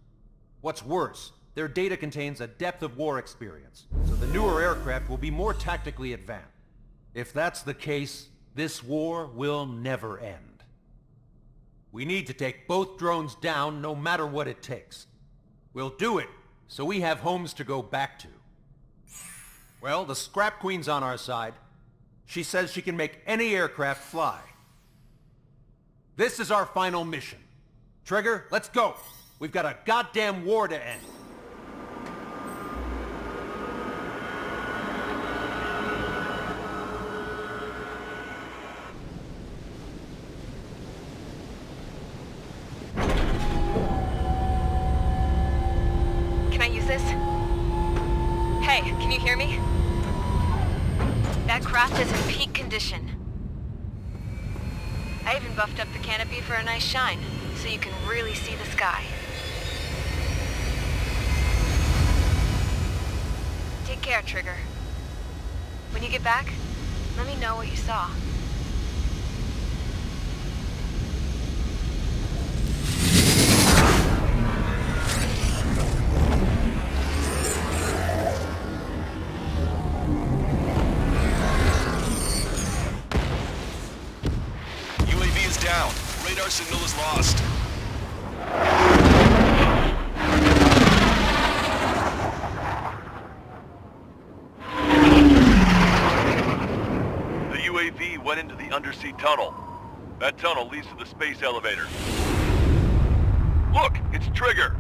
What's worse, their data contains a depth of war experience, so the newer aircraft will be more tactically advanced. If that's the case, this war will never end. We need to take both drones down no matter what it takes. We'll do it so we have homes to go back to. Well, the Scrap Queen's on our side. She says she can make any aircraft fly. This is our final mission. Trigger, let's go. We've got a goddamn war to end. Can I use this? Hey, can you hear me? That craft is in peak condition. I even buffed up the canopy for a nice shine, so you can really see the sky. Take care, Trigger. When you get back, let me know what you saw. Down. Radar signal is lost. The UAV went into the undersea tunnel. That tunnel leads to the space elevator. Look, it's Trigger.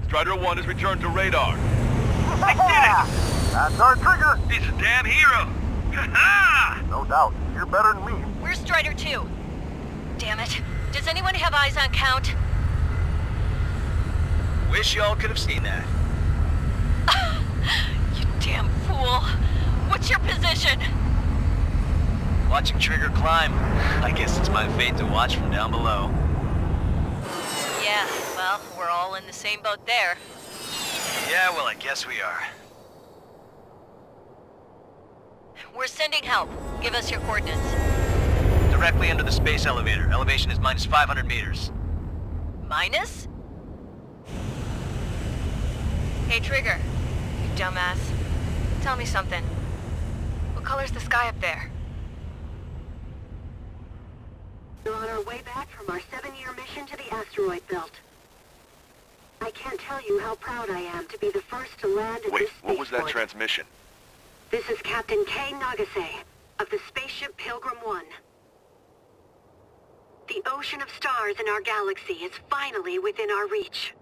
Strider 1 has returned to radar. I did it! That's our Trigger! He's a damn hero! Ha-ha! No doubt. You're better than me. Where's Strider 2? Damn it. Does anyone have eyes on Count? Wish y'all could have seen that. You damn fool. What's your position? Watching Trigger climb. I guess it's my fate to watch from down below. Yeah, well, we're all in the same boat there. Yeah, well, I guess we are. We're sending help. Give us your coordinates. Directly under the space elevator. Elevation is minus 500 meters. Minus? Hey, Trigger. You dumbass. Tell me something. What color's the sky up there? We're on our way back from our 7-year mission to the asteroid belt. I can't tell you how proud I am to be the first to land at this spaceport. Wait, what was that transmission? This is Captain Kay Nagase of the spaceship Pilgrim 1. The ocean of stars in our galaxy is finally within our reach.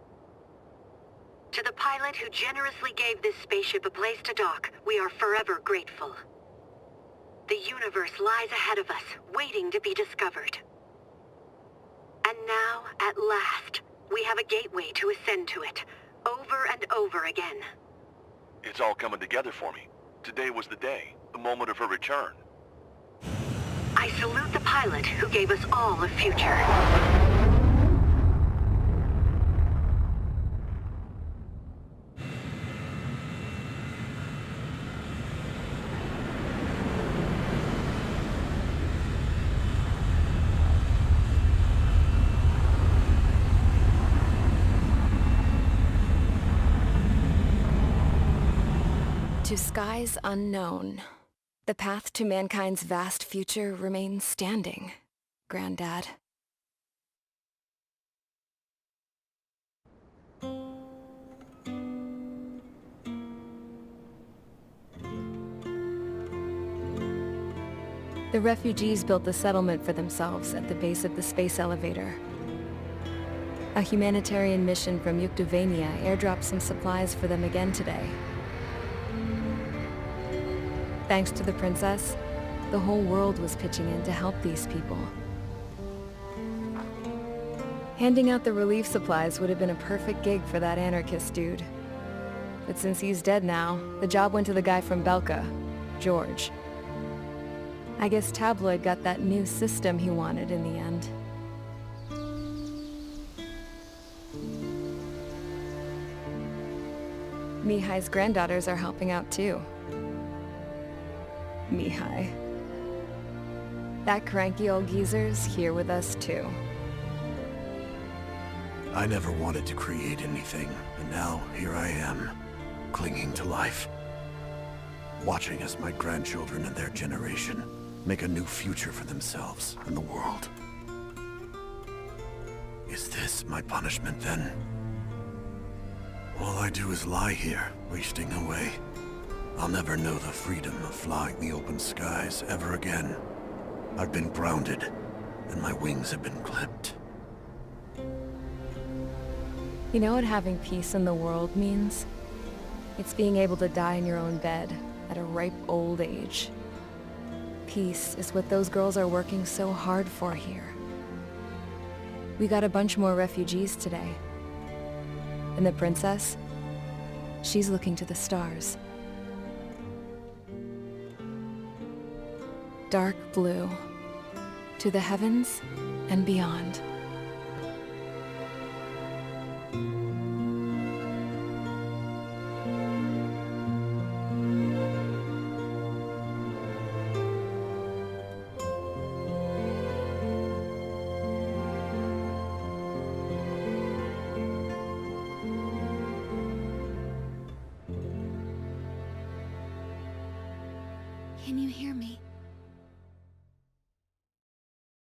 To the pilot who generously gave this spaceship a place to dock, we are forever grateful. The universe lies ahead of us, waiting to be discovered. And now, at last, we have a gateway to ascend to it, over and over again. It's all coming together for me. Today was the day, the moment of her return. I salute the pilot who gave us all a future. To skies unknown, the path to mankind's vast future remains standing, Granddad. The refugees built the settlement for themselves at the base of the space elevator. A humanitarian mission from Yuktovania airdropped some supplies for them again today. Thanks to the princess, the whole world was pitching in to help these people. Handing out the relief supplies would have been a perfect gig for that anarchist dude. But since he's dead now, the job went to the guy from Belka, George. I guess Tabloid got that new system he wanted in the end. Mihai's granddaughters are helping out too. Mihai. That cranky old geezer's here with us too. I never wanted to create anything, and now here I am, clinging to life. Watching as my grandchildren and their generation make a new future for themselves and the world. Is this my punishment then? All I do is lie here, wasting away. I'll never know the freedom of flying the open skies ever again. I've been grounded, and my wings have been clipped. You know what having peace in the world means? It's being able to die in your own bed at a ripe old age. Peace is what those girls are working so hard for here. We got a bunch more refugees today. And the princess? She's looking to the stars. Dark blue. To the heavens and beyond. Can you hear me?